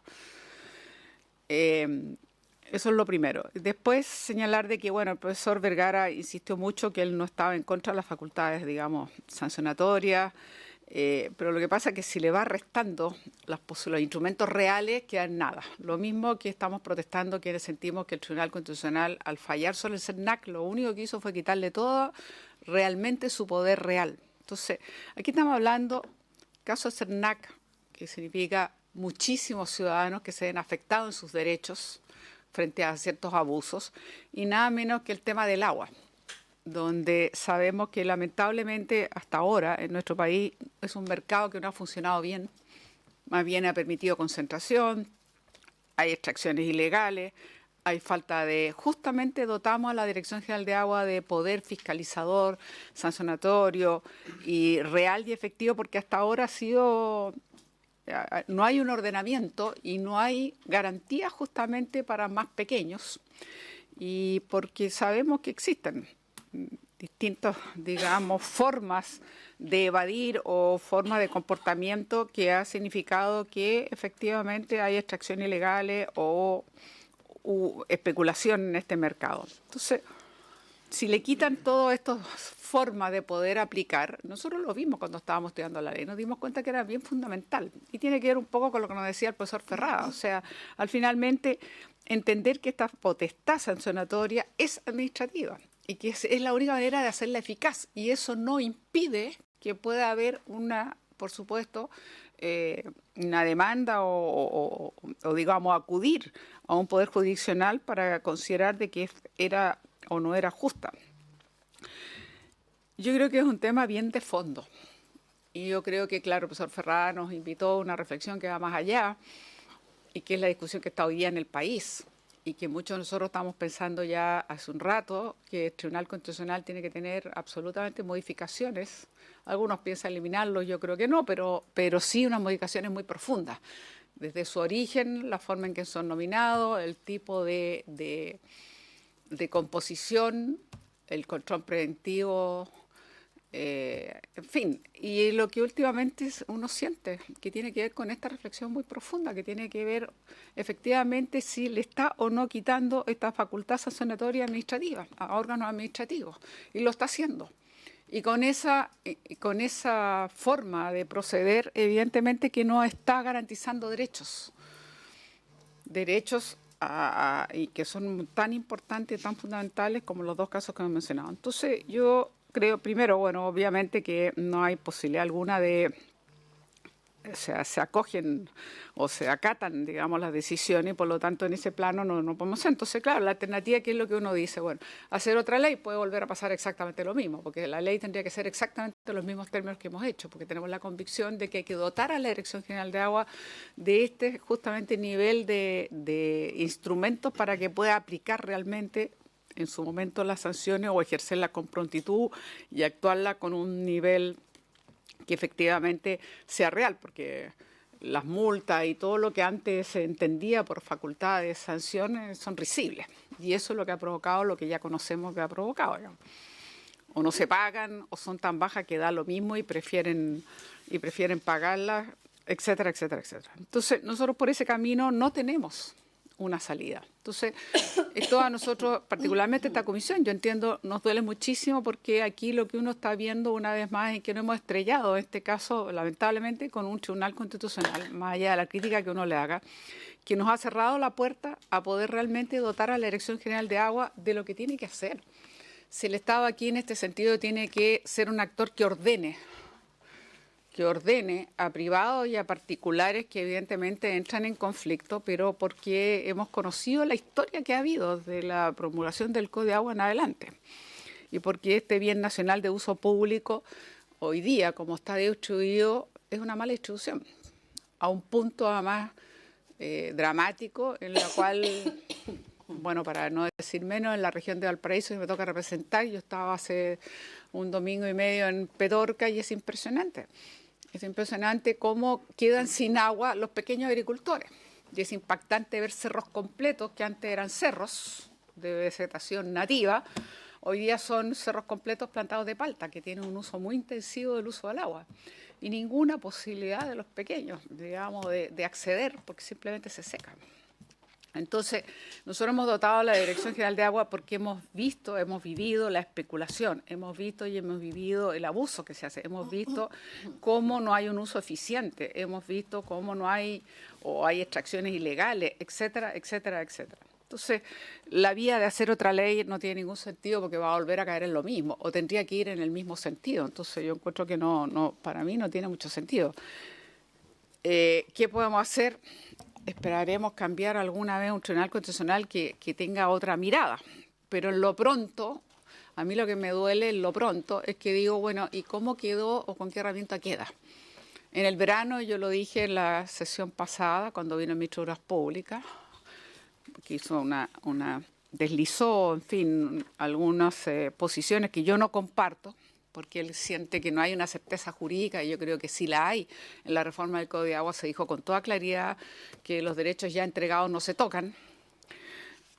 Eso es lo primero. Después señalar de que, bueno, el profesor Vergara insistió mucho que él no estaba en contra de las facultades, digamos, sancionatorias, pero lo que pasa es que si le va restando los instrumentos reales, quedan nada. Lo mismo que estamos protestando, que sentimos que el Tribunal Constitucional, al fallar sobre el CERNAC, lo único que hizo fue quitarle todo realmente su poder real. Entonces, aquí estamos hablando, caso CERNAC, que significa muchísimos ciudadanos que se ven afectados en sus derechos frente a ciertos abusos, y nada menos que el tema del agua, donde sabemos que lamentablemente hasta ahora en nuestro país es un mercado que no ha funcionado bien, más bien ha permitido concentración, hay extracciones ilegales, hay falta de, justamente dotamos a la Dirección General de Agua de poder fiscalizador, sancionatorio y real y efectivo, porque hasta ahora ha sido... No hay un ordenamiento y no hay garantía justamente para más pequeños, y porque sabemos que existen distintas, digamos, formas de evadir o formas de comportamiento que ha significado que efectivamente hay extracciones ilegales o especulación en este mercado. Entonces, si le quitan todas estas formas de poder aplicar, nosotros lo vimos cuando estábamos estudiando la ley, nos dimos cuenta que era bien fundamental y tiene que ver un poco con lo que nos decía el profesor Ferrada, o sea, al finalmente entender que esta potestad sancionatoria es administrativa y que es la única manera de hacerla eficaz, y eso no impide que pueda haber una, por supuesto, una demanda o digamos acudir a un poder jurisdiccional para considerar de que era o no era justa. Yo creo que es un tema bien de fondo y yo creo que, claro, el profesor Ferrada nos invitó a una reflexión que va más allá y que es la discusión que está hoy día en el país y que muchos de nosotros estamos pensando ya hace un rato que el Tribunal Constitucional tiene que tener absolutamente modificaciones. Algunos piensan eliminarlo, yo creo que no, pero sí unas modificaciones muy profundas. Desde su origen, la forma en que son nominados, el tipo de composición, el control preventivo, en fin, y lo que últimamente uno siente, que tiene que ver con esta reflexión muy profunda, que tiene que ver efectivamente si le está o no quitando esta facultad sancionatoria administrativa a órganos administrativos, y lo está haciendo. Y con esa forma de proceder, evidentemente que no está garantizando derechos y que son tan importantes, tan fundamentales como los dos casos que hemos mencionado. Entonces, yo creo, primero, bueno, obviamente que no hay posibilidad alguna de se acogen o se acatan, digamos, las decisiones, y por lo tanto en ese plano no podemos hacer. Entonces, claro, la alternativa, ¿qué es lo que uno dice? Bueno, hacer otra ley puede volver a pasar exactamente lo mismo, porque la ley tendría que ser exactamente los mismos términos que hemos hecho, porque tenemos la convicción de que hay que dotar a la Dirección General de Agua de este justamente nivel de instrumentos para que pueda aplicar realmente en su momento las sanciones o ejercerlas con prontitud y actuarlas con un nivel que efectivamente sea real, porque las multas y todo lo que antes se entendía por facultad de sanciones son risibles. Y eso es lo que ha provocado lo que ya conocemos que ha provocado, digamos. O no se pagan, o son tan bajas que da lo mismo y prefieren pagarlas, etcétera, etcétera, etcétera. Entonces, nosotros por ese camino no tenemos una salida. Entonces, esto a nosotros, particularmente esta comisión, yo entiendo, nos duele muchísimo, porque aquí lo que uno está viendo una vez más es que nos hemos estrellado, en este caso, lamentablemente, con un tribunal constitucional, más allá de la crítica que uno le haga, que nos ha cerrado la puerta a poder realmente dotar a la Dirección General de Agua de lo que tiene que hacer. Si el Estado aquí en este sentido tiene que ser un actor que ordene a privados y a particulares que evidentemente entran en conflicto, pero porque hemos conocido la historia que ha habido de la promulgación del Código de Agua en adelante, y porque este bien nacional de uso público hoy día, como está distribuido, es una mala distribución, a un punto además dramático, en la cual, bueno, para no decir menos, en la región de Valparaíso, que me toca representar, yo estaba hace un domingo y medio en Petorca, y es impresionante. Es impresionante cómo quedan sin agua los pequeños agricultores. Y es impactante ver cerros completos, que antes eran cerros de vegetación nativa, hoy día son cerros completos plantados de palta, que tienen un uso muy intensivo del uso del agua. Y ninguna posibilidad de los pequeños, digamos, de acceder, porque simplemente se secan. Entonces, nosotros hemos dotado a la Dirección General de Agua porque hemos vivido la especulación, hemos visto y hemos vivido el abuso que se hace, hemos visto cómo no hay un uso eficiente, hemos visto cómo no hay o hay extracciones ilegales, etcétera, etcétera, etcétera. Entonces, la vía de hacer otra ley no tiene ningún sentido, porque va a volver a caer en lo mismo, o tendría que ir en el mismo sentido. Entonces, yo encuentro que para mí no tiene mucho sentido. ¿Qué podemos hacer? Esperaremos cambiar alguna vez un tribunal constitucional que tenga otra mirada. Pero en lo pronto, a mí lo que me duele en lo pronto es que digo, bueno, ¿y cómo quedó o con qué herramienta queda? En el verano, yo lo dije en la sesión pasada, cuando vino el ministro de Obras Públicas, que hizo deslizó, en fin, algunas posiciones que yo no comparto, porque él siente que no hay una certeza jurídica, y yo creo que sí la hay. En la reforma del Código de Agua se dijo con toda claridad que los derechos ya entregados no se tocan.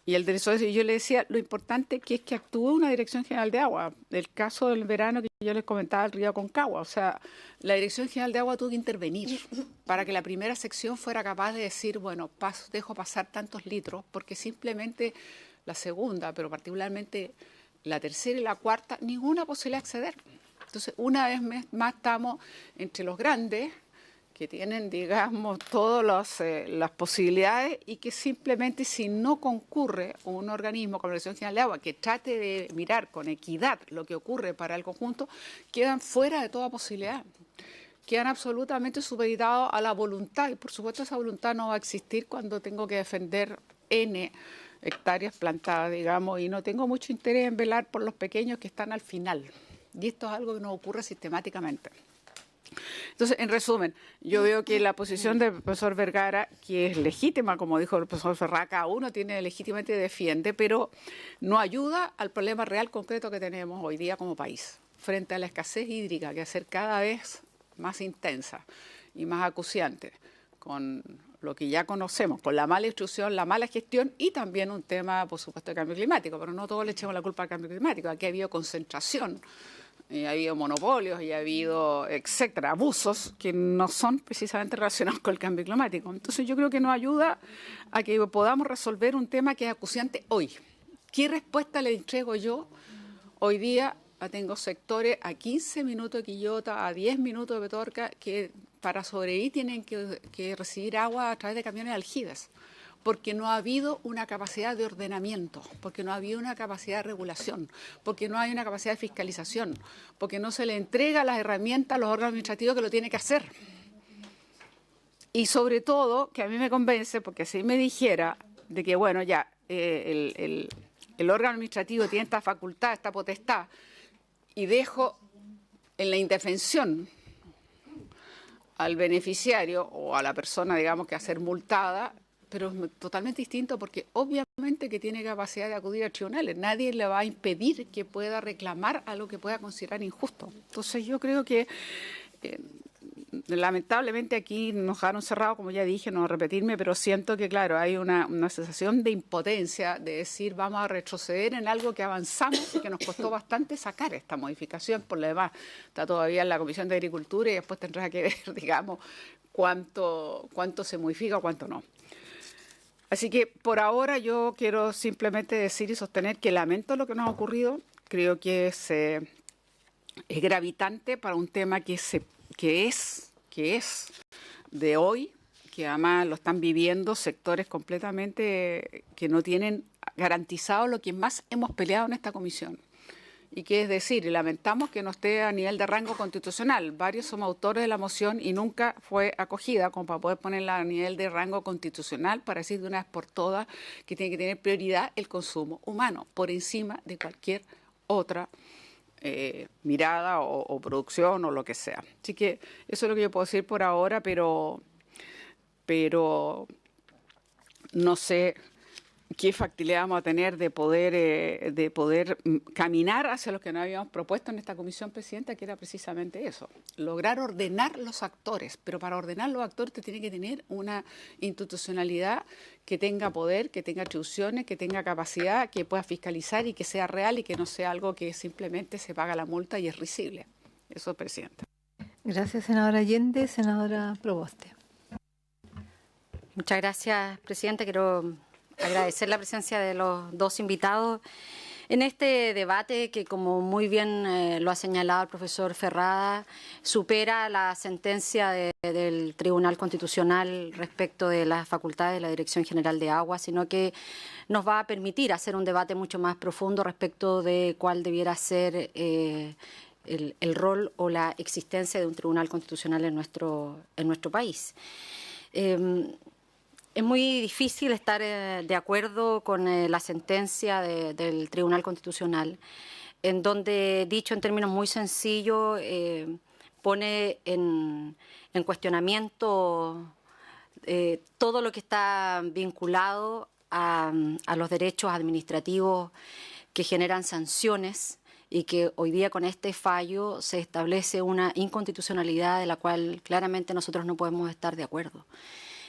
Y el derecho, yo le decía, lo importante que es que actúe una Dirección General de Agua. El caso del verano que yo les comentaba, el río Aconcagua, o sea, la Dirección General de Agua tuvo que intervenir para que la primera sección fuera capaz de decir, bueno, dejo pasar tantos litros, porque simplemente la segunda, pero particularmente la tercera y la cuarta, ninguna posibilidad de acceder. Entonces, una vez más estamos entre los grandes, que tienen, digamos, todas las posibilidades, y que simplemente, si no concurre un organismo como la Dirección General de Agua que trate de mirar con equidad lo que ocurre para el conjunto, quedan fuera de toda posibilidad. Quedan absolutamente supeditados a la voluntad, y por supuesto esa voluntad no va a existir cuando tengo que defender N hectáreas plantadas, digamos, y no tengo mucho interés en velar por los pequeños que están al final. Y esto es algo que nos ocurre sistemáticamente. Entonces, en resumen, yo veo que la posición del profesor Vergara, que es legítima, como dijo el profesor Ferrá, cada uno tiene legítimamente defiende, pero no ayuda al problema real concreto que tenemos hoy día como país, frente a la escasez hídrica, que va a ser cada vez más intensa y más acuciante, con lo que ya conocemos, con la mala instrucción, la mala gestión, y también un tema, por supuesto, de cambio climático. Pero no todos le echemos la culpa al cambio climático. Aquí ha habido concentración, ha habido monopolios, y ha habido, etcétera, abusos que no son precisamente relacionados con el cambio climático. Entonces, yo creo que nos ayuda a que podamos resolver un tema que es acuciante hoy. ¿Qué respuesta le entrego yo hoy día? Tengo sectores a 15 minutos de Quillota, a 10 minutos de Petorca, que para sobrevivir tienen que recibir agua a través de camiones de aljibes, porque no ha habido una capacidad de ordenamiento, porque no ha habido una capacidad de regulación, porque no hay una capacidad de fiscalización, porque no se le entrega las herramientas a los órganos administrativos que lo tienen que hacer. Y sobre todo, que a mí me convence, porque si me dijera de que, bueno, ya, el órgano administrativo tiene esta facultad, esta potestad, y dejo en la indefensión al beneficiario o a la persona, digamos, que a ser multada, pero es totalmente distinto porque obviamente que tiene capacidad de acudir a tribunales. Nadie le va a impedir que pueda reclamar algo que pueda considerar injusto. Entonces yo creo que lamentablemente aquí nos dejaron cerrados, como ya dije, no voy a repetirme, pero siento que, claro, hay una sensación de impotencia, de decir vamos a retroceder en algo que avanzamos y que nos costó bastante sacar esta modificación. Por lo demás, está todavía en la Comisión de Agricultura y después tendrá que ver, digamos, cuánto se modifica o cuánto no. Así que por ahora yo quiero simplemente decir y sostener que lamento lo que nos ha ocurrido. Creo que es gravitante para un tema que es de hoy, que además lo están viviendo sectores completamente que no tienen garantizado lo que más hemos peleado en esta comisión. Y que es decir, lamentamos que no esté a nivel de rango constitucional. Varios somos autores de la moción y nunca fue acogida como para poder ponerla a nivel de rango constitucional para decir de una vez por todas que tiene que tener prioridad el consumo humano por encima de cualquier otra mirada o producción o lo que sea. Así que eso es lo que yo puedo decir por ahora, pero no sé qué factibilidad vamos a tener de poder caminar hacia lo que nos habíamos propuesto en esta comisión, Presidenta, que era precisamente eso, lograr ordenar los actores, pero para ordenar los actores te tiene que tener una institucionalidad que tenga poder, que tenga atribuciones, que tenga capacidad, que pueda fiscalizar y que sea real y que no sea algo que simplemente se paga la multa y es risible. Eso, Presidenta. Gracias, senadora Allende. Senadora Proboste. Muchas gracias, Presidenta. Quiero agradecer la presencia de los dos invitados en este debate que, como muy bien lo ha señalado el profesor Ferrada, supera la sentencia del Tribunal Constitucional respecto de las facultades de la Dirección General de Aguas, sino que nos va a permitir hacer un debate mucho más profundo respecto de cuál debiera ser el rol o la existencia de un Tribunal Constitucional en nuestro país. Es muy difícil estar de acuerdo con la sentencia del Tribunal Constitucional, en donde, dicho en términos muy sencillos, pone en cuestionamiento todo lo que está vinculado a los derechos administrativos que generan sanciones y que hoy día con este fallo se establece una inconstitucionalidad de la cual claramente nosotros no podemos estar de acuerdo.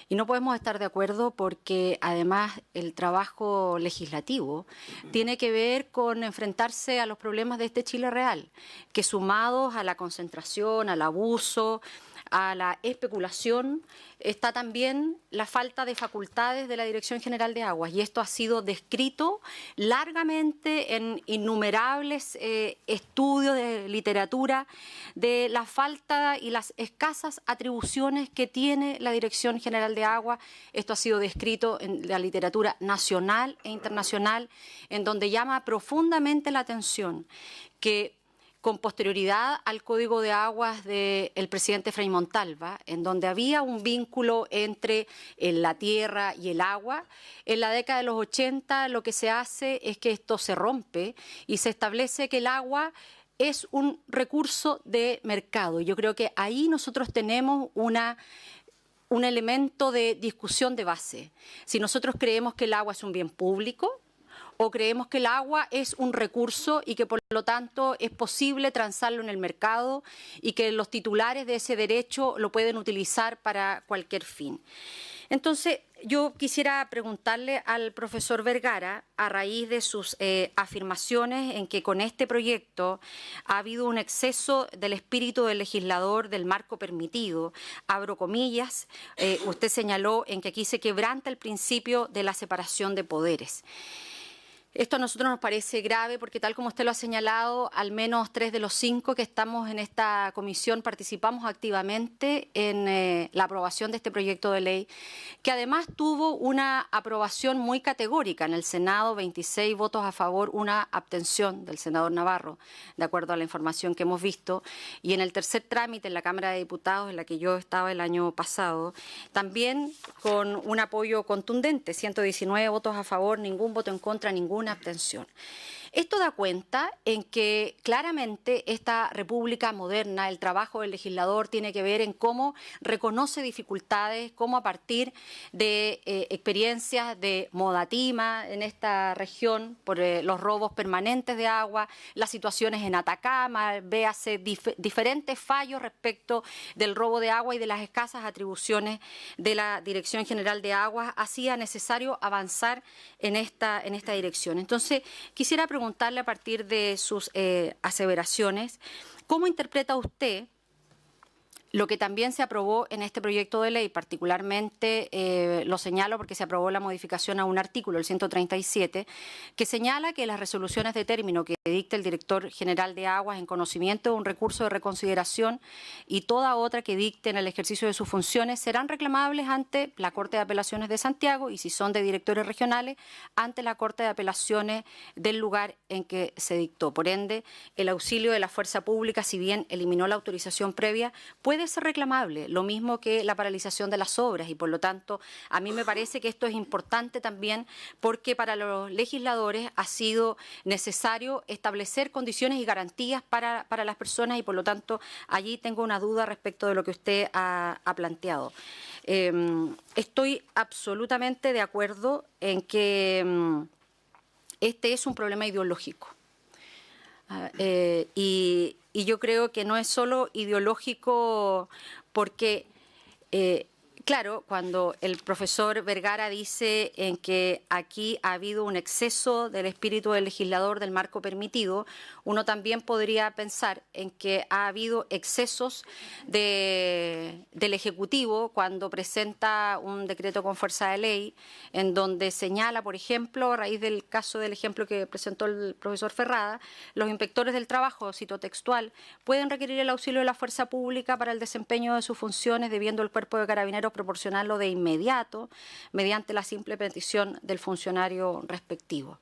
Y no podemos estar de acuerdo porque además el trabajo legislativo tiene que ver con enfrentarse a los problemas de este Chile real, que sumados a la concentración, al abuso, a la especulación, está también la falta de facultades de la Dirección General de Aguas. Y esto ha sido descrito largamente en innumerables estudios de literatura de la falta y las escasas atribuciones que tiene la Dirección General de Aguas. Esto ha sido descrito en la literatura nacional e internacional, en donde llama profundamente la atención que con posterioridad al Código de Aguas del presidente Frei Montalva, en donde había un vínculo entre la tierra y el agua. En la década de los 80 lo que se hace es que esto se rompe y se establece que el agua es un recurso de mercado. Yo creo que ahí nosotros tenemos un elemento de discusión de base. Si nosotros creemos que el agua es un bien público, o creemos que el agua es un recurso y que por lo tanto es posible transarlo en el mercado y que los titulares de ese derecho lo pueden utilizar para cualquier fin. Entonces, yo quisiera preguntarle al profesor Vergara, a raíz de sus afirmaciones en que con este proyecto ha habido un exceso del espíritu del legislador, del marco permitido, abro comillas, usted señaló en que aquí se quebranta el principio de la separación de poderes. Esto a nosotros nos parece grave porque, tal como usted lo ha señalado, al menos 3 de los 5 que estamos en esta comisión participamos activamente en la aprobación de este proyecto de ley, que además tuvo una aprobación muy categórica en el Senado, 26 votos a favor, una abstención del senador Navarro, de acuerdo a la información que hemos visto, y en el tercer trámite en la Cámara de Diputados, en la que yo estaba el año pasado, también con un apoyo contundente, 119 votos a favor, ningún voto en contra, ninguna abstención. Esto da cuenta en que claramente esta república moderna, el trabajo del legislador tiene que ver en cómo reconoce dificultades, cómo a partir de experiencias de Modatima en esta región, por los robos permanentes de agua, las situaciones en Atacama, véase diferentes fallos respecto del robo de agua y de las escasas atribuciones de la Dirección General de Aguas, hacía necesario avanzar en esta dirección. Entonces, quisiera preguntarle a partir de sus aseveraciones, ¿cómo interpreta usted lo que también se aprobó en este proyecto de ley? Particularmente lo señalo porque se aprobó la modificación a un artículo, el 137, que señala que las resoluciones de término que dicte el director general de Aguas en conocimiento de un recurso de reconsideración y toda otra que dicte en el ejercicio de sus funciones serán reclamables ante la Corte de Apelaciones de Santiago y, si son de directores regionales, ante la Corte de Apelaciones del lugar en que se dictó. Por ende, el auxilio de la fuerza pública, si bien eliminó la autorización previa, puede ser reclamable, lo mismo que la paralización de las obras, y por lo tanto a mí me parece que esto es importante también porque para los legisladores ha sido necesario establecer condiciones y garantías para las personas, y por lo tanto allí tengo una duda respecto de lo que usted ha planteado. Estoy absolutamente de acuerdo en que este es un problema ideológico. Y yo creo que no es solo ideológico porque, claro, cuando el profesor Vergara dice en que aquí ha habido un exceso del espíritu del legislador del marco permitido, uno también podría pensar en que ha habido excesos del Ejecutivo cuando presenta un decreto con fuerza de ley en donde señala, por ejemplo, a raíz del caso del ejemplo que presentó el profesor Ferrada, los inspectores del trabajo, cito textual, pueden requerir el auxilio de la fuerza pública para el desempeño de sus funciones, debiendo el Cuerpo de Carabineros proporcionarlo de inmediato mediante la simple petición del funcionario respectivo.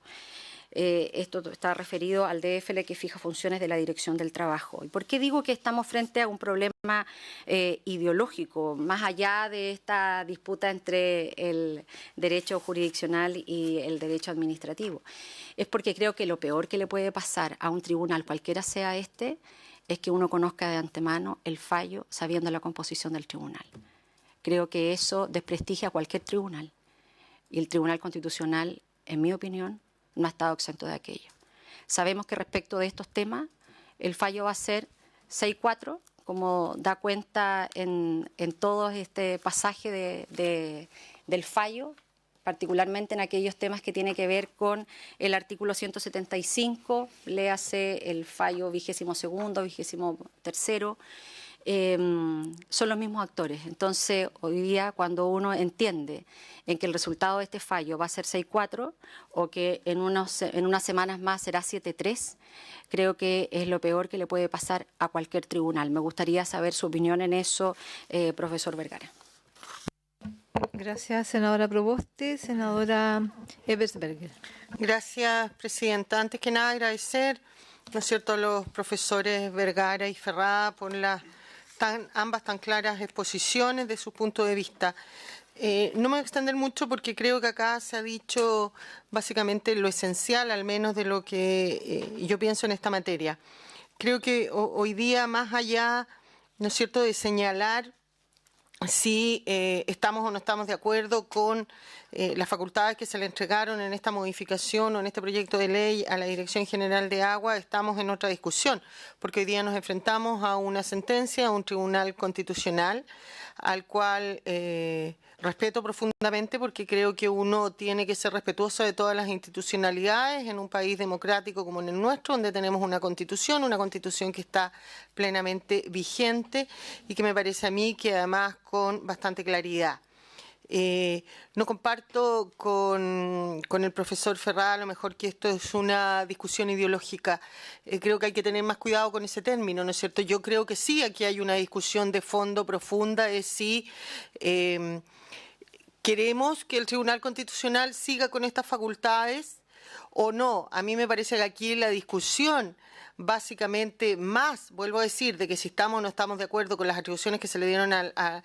Esto está referido al DFL, que fija funciones de la Dirección del Trabajo. ¿Y por qué digo que estamos frente a un problema ideológico, más allá de esta disputa entre el derecho jurisdiccional y el derecho administrativo? Es porque creo que lo peor que le puede pasar a un tribunal, cualquiera sea este, es que uno conozca de antemano el fallo sabiendo la composición del tribunal. Creo que eso desprestigia a cualquier tribunal. Y el Tribunal Constitucional, en mi opinión, no ha estado exento de aquello. Sabemos que respecto de estos temas, el fallo va a ser 6-4, como da cuenta en todo este pasaje del fallo, particularmente en aquellos temas que tienen que ver con el artículo 175, léase el fallo 22º, 23º, son los mismos actores. Entonces, hoy día, cuando uno entiende en que el resultado de este fallo va a ser 6-4 o que en unas semanas más será 7-3, creo que es lo peor que le puede pasar a cualquier tribunal. Me gustaría saber su opinión en eso, profesor Vergara. Gracias, senadora Proboste. Senadora Eversberger. Gracias, presidenta. Antes que nada, agradecer, ¿no es cierto?, a los profesores Vergara y Ferrada por ambas tan claras exposiciones de su punto de vista. No me voy a extender mucho porque creo que acá se ha dicho básicamente lo esencial, al menos de lo que yo pienso en esta materia. Creo que hoy día, más allá, ¿no es cierto?, de señalar si estamos o no estamos de acuerdo con las facultades que se le entregaron en esta modificación o en este proyecto de ley a la Dirección General de Agua, estamos en otra discusión, porque hoy día nos enfrentamos a una sentencia, a un tribunal constitucional, al cual respeto profundamente porque creo que uno tiene que ser respetuoso de todas las institucionalidades en un país democrático como en el nuestro, donde tenemos una constitución que está plenamente vigente y que me parece a mí que además con bastante claridad. No comparto con el profesor Ferrá, a lo mejor que esto es una discusión ideológica. Creo que hay que tener más cuidado con ese término, ¿no es cierto? Yo creo que sí, aquí hay una discusión de fondo profunda, es si queremos que el Tribunal Constitucional siga con estas facultades o no. A mí me parece que aquí la discusión básicamente más, vuelvo a decir, de que si estamos o no estamos de acuerdo con las atribuciones que se le dieron a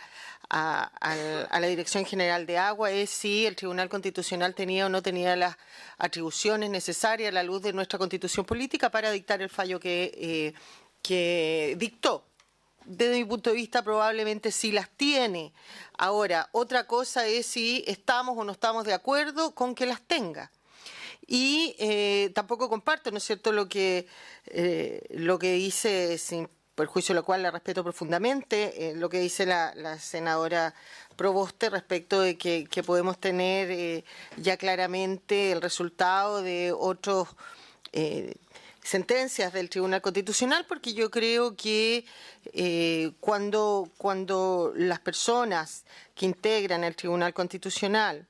la Dirección General de Agua, es si el Tribunal Constitucional tenía o no tenía las atribuciones necesarias a la luz de nuestra Constitución política para dictar el fallo que dictó. Desde mi punto de vista, probablemente sí las tiene. Ahora, otra cosa es si estamos o no estamos de acuerdo con que las tenga. Y tampoco comparto, ¿no es cierto?, lo que dice, sin perjuicio de lo cual la respeto profundamente, lo que dice la senadora Proboste respecto de que podemos tener ya claramente el resultado de otros sentencias del Tribunal Constitucional, porque yo creo que cuando las personas que integran el Tribunal Constitucional,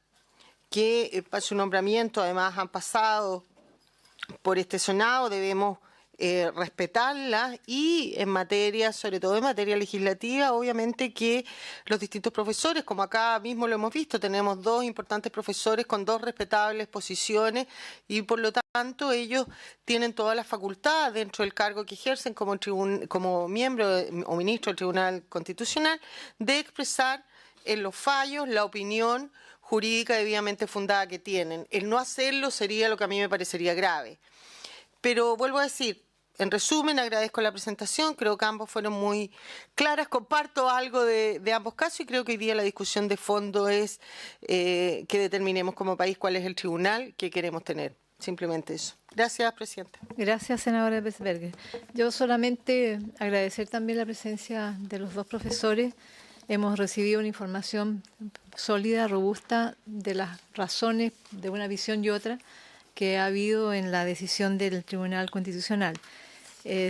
que para su nombramiento además han pasado por este Senado, debemos respetarlas, y en materia, sobre todo en materia legislativa, obviamente que los distintos profesores, como acá mismo lo hemos visto, tenemos dos importantes profesores con dos respetables posiciones y por lo tanto ellos tienen todas las facultades dentro del cargo que ejercen como miembro o ministro del Tribunal Constitucional de expresar en los fallos la opinión jurídica debidamente fundada que tienen. El no hacerlo sería lo que a mí me parecería grave. Pero vuelvo a decir, en resumen, agradezco la presentación, creo que ambos fueron muy claras, comparto algo de ambos casos y creo que hoy día la discusión de fondo es que determinemos como país cuál es el tribunal que queremos tener. Simplemente eso. Gracias, Presidenta. Gracias, senadora Besberger. Yo solamente agradecer también la presencia de los dos profesores. Hemos recibido una información sólida, robusta, de las razones de una visión y otra que ha habido en la decisión del Tribunal Constitucional.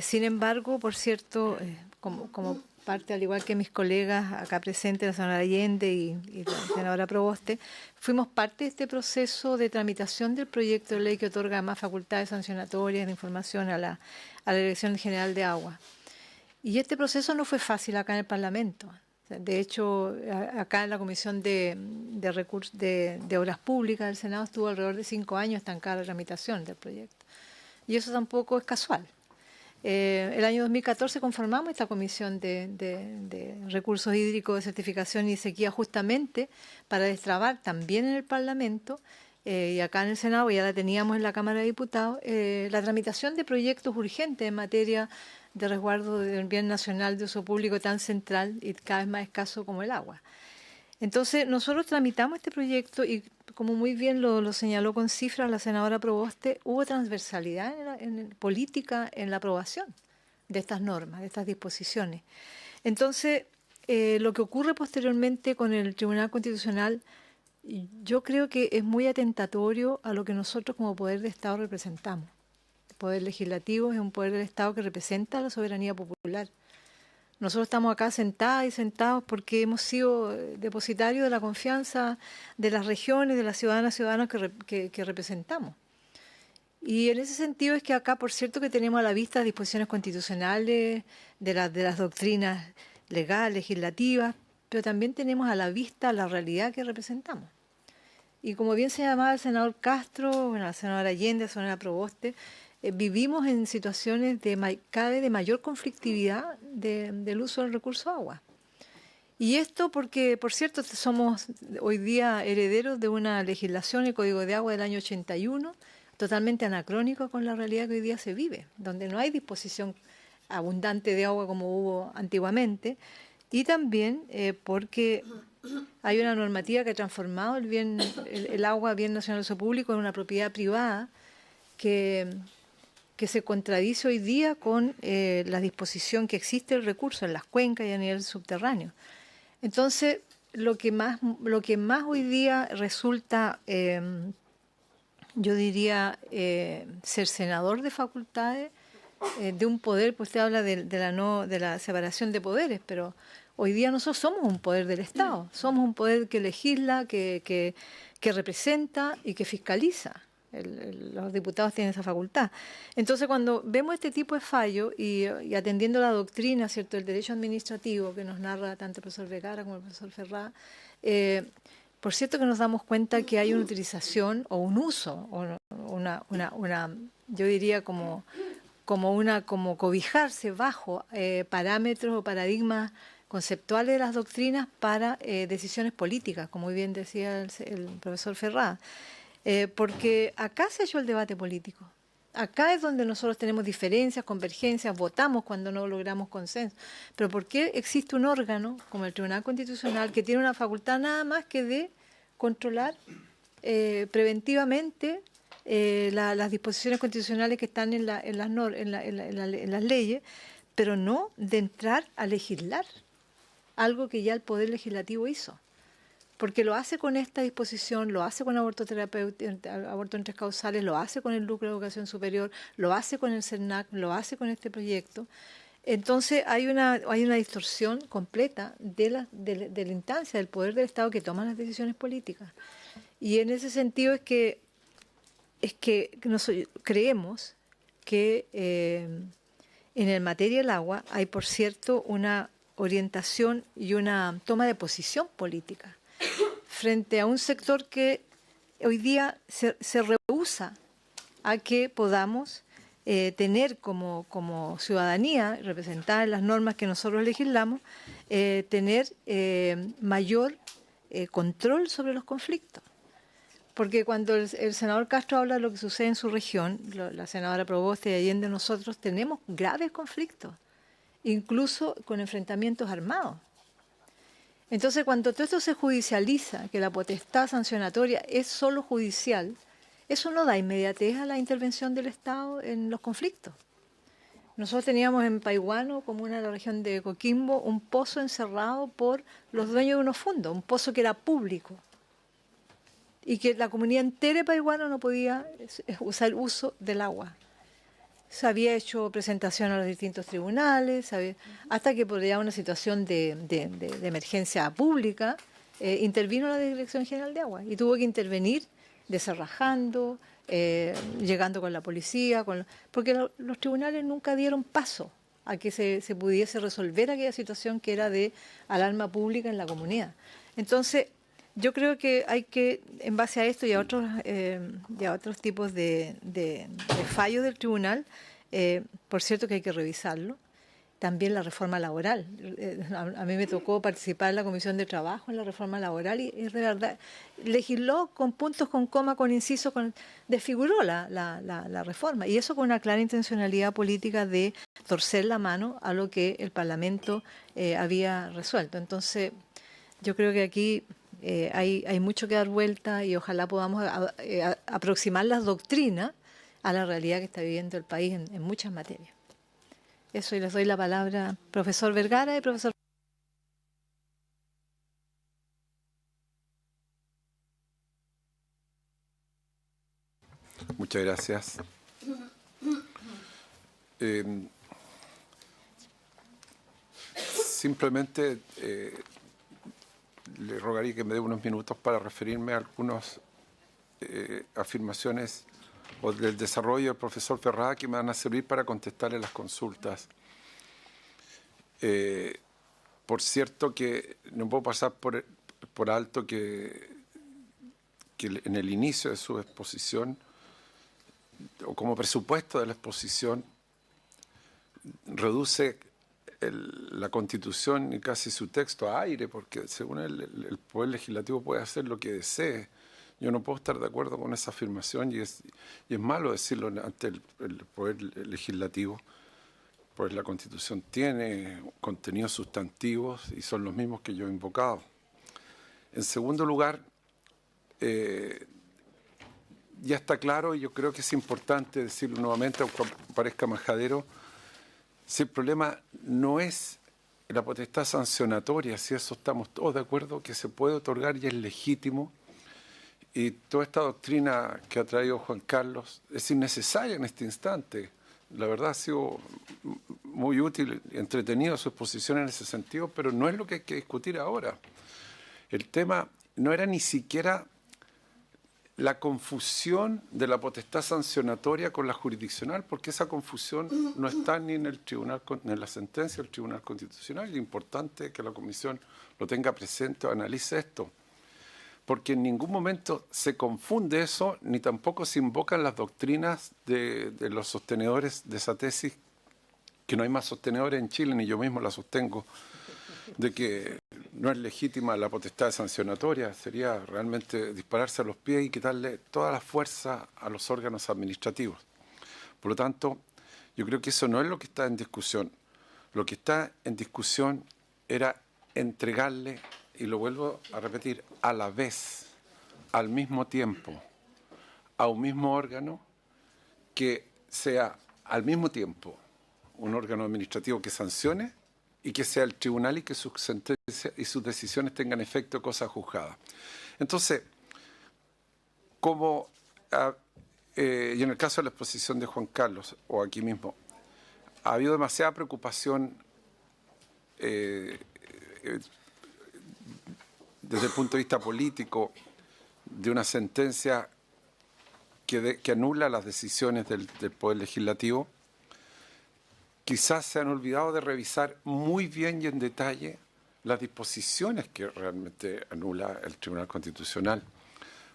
Sin embargo, por cierto, como parte, al igual que mis colegas acá presentes, la senadora Allende y la senadora Proboste, fuimos parte de este proceso de tramitación del proyecto de ley que otorga más facultades sancionatorias de información a la Dirección General de Agua. Y este proceso no fue fácil acá en el Parlamento. De hecho, acá en la Comisión de Obras Públicas del Senado estuvo alrededor de 5 años estancada la tramitación del proyecto. Y eso tampoco es casual. El año 2014 conformamos esta Comisión de Recursos Hídricos, de Certificación y Sequía justamente para destrabar también en el Parlamento y acá en el Senado, ya la teníamos en la Cámara de Diputados, la tramitación de proyectos urgentes en materia de resguardo del bien nacional de uso público tan central y cada vez más escaso como el agua. Entonces, nosotros tramitamos este proyecto y, como muy bien lo señaló con cifras la senadora Proboste, hubo transversalidad política en la aprobación de estas normas, de estas disposiciones. Entonces, lo que ocurre posteriormente con el Tribunal Constitucional, yo creo que es muy atentatorio a lo que nosotros como Poder de Estado representamos. El Poder Legislativo es un poder del Estado que representa la soberanía popular. Nosotros estamos acá sentadas y sentados porque hemos sido depositarios de la confianza de las regiones, de las ciudadanas y ciudadanos que representamos. Y en ese sentido es que acá, por cierto, que tenemos a la vista disposiciones constitucionales, de las doctrinas legales, legislativas, pero también tenemos a la vista la realidad que representamos. Y como bien se llamaba el senador Castro, la senadora Allende, la senadora Proboste, vivimos en situaciones cada vez de mayor conflictividad del uso del recurso agua. Y esto porque, por cierto, somos hoy día herederos de una legislación, el Código de Agua del año 81, totalmente anacrónico con la realidad que hoy día se vive, donde no hay disposición abundante de agua como hubo antiguamente, y también porque hay una normativa que ha transformado el agua, bien nacional de uso público, en una propiedad privada que se contradice hoy día con la disposición que existe del recurso en las cuencas y a nivel subterráneo. Entonces, lo que más hoy día resulta, yo diría, cercenador de facultades de un poder, pues usted habla de la separación de poderes, pero hoy día nosotros somos un poder del Estado, somos un poder que legisla, que representa y que fiscaliza. Los diputados tienen esa facultad. Entonces, cuando vemos este tipo de fallo y atendiendo la doctrina, ¿cierto?, del derecho administrativo que nos narra tanto el profesor Vergara como el profesor Ferrá, por cierto que nos damos cuenta que hay una utilización o un uso, o yo diría como cobijarse bajo parámetros o paradigmas conceptuales de las doctrinas para decisiones políticas, como muy bien decía el profesor Ferrá. Porque acá se ha hecho el debate político. Acá es donde nosotros tenemos diferencias, convergencias, votamos cuando no logramos consenso. Pero ¿por qué existe un órgano como el Tribunal Constitucional que tiene una facultad nada más que de controlar preventivamente las disposiciones constitucionales que están en las leyes, pero no de entrar a legislar algo que ya el Poder Legislativo hizo? Porque lo hace con esta disposición, lo hace con aborto terapéutico, aborto en 3 causales, lo hace con el núcleo de educación superior, lo hace con el CERNAC, lo hace con este proyecto. Entonces hay una distorsión completa de la instancia del poder del Estado que toma las decisiones políticas. Y en ese sentido es que creemos que en el materia del agua hay, por cierto, una orientación y una toma de posición política frente a un sector que hoy día se rehúsa a que podamos tener como ciudadanía, representada en las normas que nosotros legislamos, tener mayor control sobre los conflictos. Porque cuando el senador Castro habla de lo que sucede en su región, la senadora Proboste y Allende, nosotros tenemos graves conflictos, incluso con enfrentamientos armados. Entonces, cuando todo esto se judicializa, que la potestad sancionatoria es solo judicial, eso no da inmediatez a la intervención del Estado en los conflictos. Nosotros teníamos en Paihuano, comuna de la región de Coquimbo, un pozo encerrado por los dueños de unos fondos, un pozo que era público y que la comunidad entera de Paihuano no podía usar el uso del agua. Se había hecho presentación a los distintos tribunales, hasta que por ya una situación de emergencia pública intervino la Dirección General de Agua y tuvo que intervenir deserrajando, llegando con la policía, porque los tribunales nunca dieron paso a que se pudiese resolver aquella situación que era de alarma pública en la comunidad. Entonces, yo creo que hay que, en base a esto y a otros tipos de fallos del tribunal, por cierto que hay que revisarlo, también la reforma laboral. A mí me tocó participar en la Comisión de Trabajo en la reforma laboral y es de verdad, legisló con puntos, con coma, con inciso, desfiguró la reforma y eso con una clara intencionalidad política de torcer la mano a lo que el Parlamento había resuelto. Entonces, yo creo que aquí hay mucho que dar vuelta y ojalá podamos aproximar las doctrinas a la realidad que está viviendo el país en muchas materias. Eso, y les doy la palabra profesor Vergara y profesor. Muchas gracias. Simplemente le rogaría que me dé unos minutos para referirme a algunas afirmaciones o del desarrollo del profesor Ferrá que me van a servir para contestarle las consultas. Por cierto que no puedo pasar por alto que en el inicio de su exposición, o como presupuesto de la exposición, reduce la Constitución y casi su texto a aire, porque según él, el Poder Legislativo puede hacer lo que desee. Yo no puedo estar de acuerdo con esa afirmación y es malo decirlo ante el Poder Legislativo, pues la Constitución tiene contenidos sustantivos y son los mismos que yo he invocado. En segundo lugar, ya está claro, y yo creo que es importante decirlo nuevamente, aunque parezca majadero, si el problema no es la potestad sancionatoria, si eso estamos todos de acuerdo, que se puede otorgar y es legítimo, y toda esta doctrina que ha traído Juan Carlos es innecesaria en este instante. La verdad ha sido muy útil y entretenido su exposición en ese sentido, pero no es lo que hay que discutir ahora. El tema no era ni siquiera la confusión de la potestad sancionatoria con la jurisdiccional, porque esa confusión no está ni en el tribunal, ni en la sentencia del Tribunal Constitucional. Y es importante que la Comisión lo tenga presente o analice esto, porque en ningún momento se confunde eso, ni tampoco se invocan las doctrinas de los sostenedores de esa tesis, que no hay más sostenedores en Chile, ni yo mismo la sostengo, de que no es legítima la potestad sancionatoria. Sería realmente dispararse a los pies y quitarle toda la fuerza a los órganos administrativos. Por lo tanto, yo creo que eso no es lo que está en discusión. Lo que está en discusión era entregarle, y lo vuelvo a repetir, a la vez, al mismo tiempo, a un mismo órgano que sea al mismo tiempo un órgano administrativo que sancione y que sea el tribunal y que sus sentencias y sus decisiones tengan efecto de cosa juzgada. Entonces, como y en el caso de la exposición de Juan Carlos, o aquí mismo, ha habido demasiada preocupación desde el punto de vista político de una sentencia que anula las decisiones del Poder Legislativo. Quizás se han olvidado de revisar muy bien y en detalle las disposiciones que realmente anula el Tribunal Constitucional,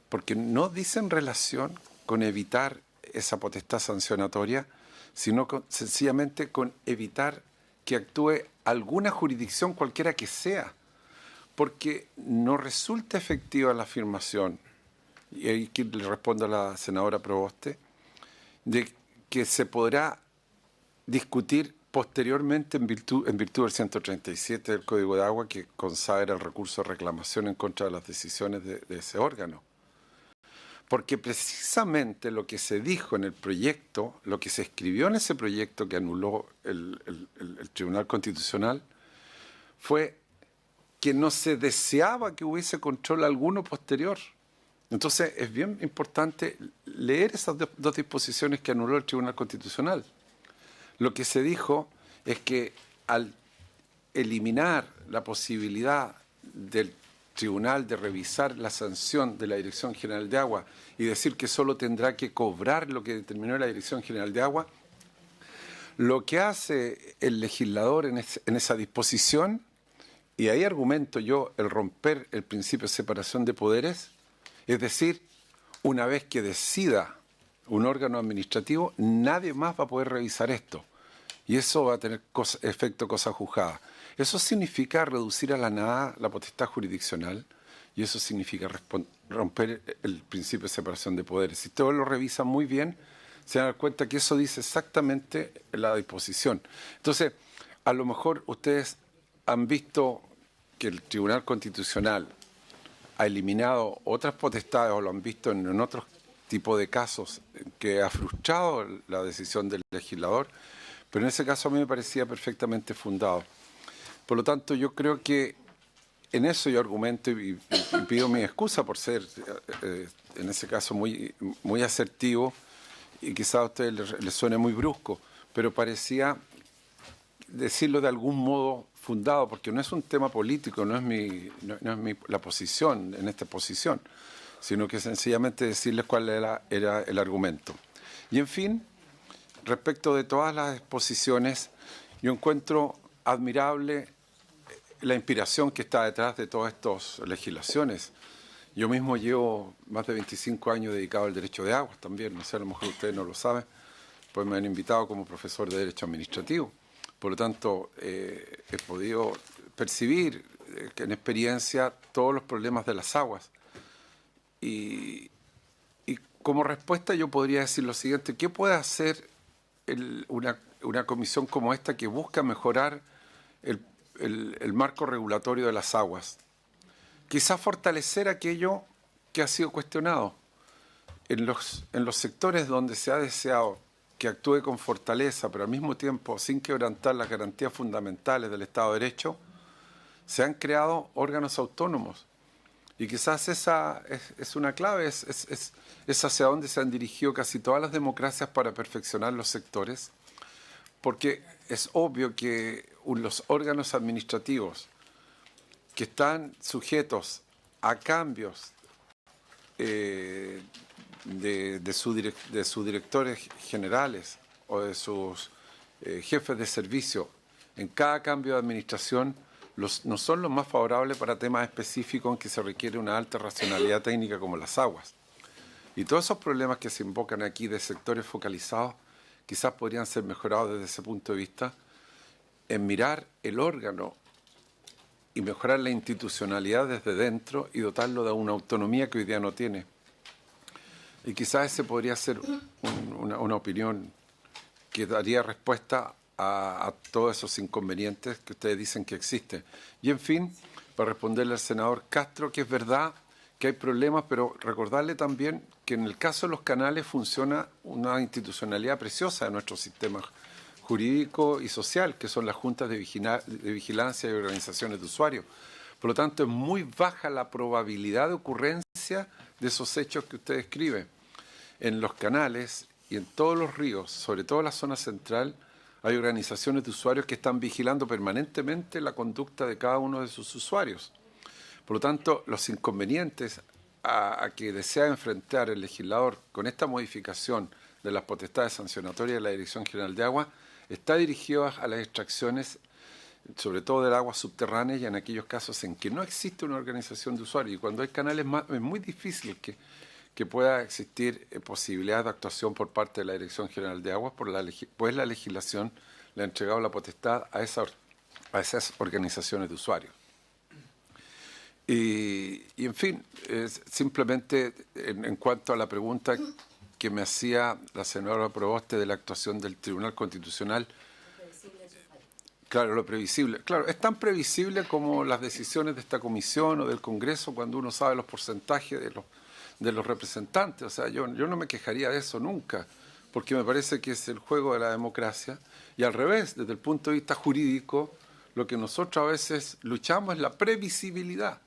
porque no dicen relación con evitar esa potestad sancionatoria, sino sencillamente con evitar que actúe alguna jurisdicción, cualquiera que sea, porque no resulta efectiva la afirmación, y ahí le respondo a la senadora Proboste, de que se podrá discutir posteriormente en virtud del 137 del Código de Agua, que consagra el recurso de reclamación en contra de las decisiones de ese órgano. Porque precisamente lo que se dijo en el proyecto, lo que se escribió en ese proyecto que anuló el Tribunal Constitucional, fue que no se deseaba que hubiese control alguno posterior. Entonces es bien importante leer esas dos disposiciones que anuló el Tribunal Constitucional. Lo que se dijo es que al eliminar la posibilidad del tribunal de revisar la sanción de la Dirección General de Agua y decir que solo tendrá que cobrar lo que determinó la Dirección General de Agua, lo que hace el legislador en esa disposición, y ahí argumento yo el romper el principio de separación de poderes, es decir, una vez que decida un órgano administrativo, nadie más va a poder revisar esto. Y eso va a tener efecto cosa juzgada. Eso significa reducir a la nada la potestad jurisdiccional y eso significa romper el principio de separación de poderes. Si todos lo revisan muy bien, se dan cuenta que eso dice exactamente la disposición. Entonces, a lo mejor ustedes han visto que el Tribunal Constitucional ha eliminado otras potestades o lo han visto en otros tipo de casos que ha frustrado la decisión del legislador, pero en ese caso a mí me parecía perfectamente fundado. Por lo tanto, yo creo que en eso yo argumento y pido mi excusa por ser, en ese caso, muy asertivo y quizás a usted le suene muy brusco, pero parecía decirlo de algún modo fundado, porque no es un tema político, no es la posición en esta posición, sino que sencillamente decirles cuál era el argumento. Y en fin, respecto de todas las exposiciones, yo encuentro admirable la inspiración que está detrás de todas estas legislaciones. Yo mismo llevo más de 25 años dedicado al derecho de aguas también, no sé, a lo mejor ustedes no lo saben, pues me han invitado como profesor de Derecho Administrativo. Por lo tanto, he podido percibir en experiencia todos los problemas de las aguas. Y como respuesta yo podría decir lo siguiente: ¿qué puede hacer una comisión como esta que busca mejorar el marco regulatorio de las aguas? Quizás fortalecer aquello que ha sido cuestionado. En los sectores donde se ha deseado que actúe con fortaleza, pero al mismo tiempo sin quebrantar las garantías fundamentales del Estado de Derecho, se han creado órganos autónomos. Y quizás esa es una clave, es hacia donde se han dirigido casi todas las democracias para perfeccionar los sectores, porque es obvio que los órganos administrativos que están sujetos a cambios de sus directores generales o de sus jefes de servicio en cada cambio de administración no son los más favorables para temas específicos en que se requiere una alta racionalidad técnica como las aguas. Y todos esos problemas que se invocan aquí de sectores focalizados quizás podrían ser mejorados desde ese punto de vista en mirar el órgano y mejorar la institucionalidad desde dentro y dotarlo de una autonomía que hoy día no tiene. Y quizás ese podría ser una opinión que daría respuesta a todos esos inconvenientes que ustedes dicen que existen. Y en fin, para responderle al senador Castro, que es verdad que hay problemas, pero recordarle también que en el caso de los canales funciona una institucionalidad preciosa de nuestro sistema jurídico y social, que son las juntas de vigilancia y organizaciones de usuarios. Por lo tanto, es muy baja la probabilidad de ocurrencia de esos hechos que usted describe. En los canales y en todos los ríos, sobre todo en la zona central, hay organizaciones de usuarios que están vigilando permanentemente la conducta de cada uno de sus usuarios. Por lo tanto, los inconvenientes a que desea enfrentar el legislador con esta modificación de las potestades sancionatorias de la Dirección General de Agua está dirigido a las extracciones, sobre todo del agua subterránea y en aquellos casos en que no existe una organización de usuarios. Y cuando hay canales es muy difícil que pueda existir posibilidad de actuación por parte de la Dirección General de Aguas, pues la legislación le ha entregado la potestad a esas organizaciones de usuarios. Y en fin, simplemente en cuanto a la pregunta que me hacía la senadora Proboste de la actuación del Tribunal Constitucional, claro, lo previsible. Claro, es tan previsible como las decisiones de esta comisión o del Congreso cuando uno sabe los porcentajes de los representantes. O sea, yo no me quejaría de eso nunca, porque me parece que es el juego de la democracia. Y al revés, desde el punto de vista jurídico, lo que nosotros a veces luchamos es la previsibilidad.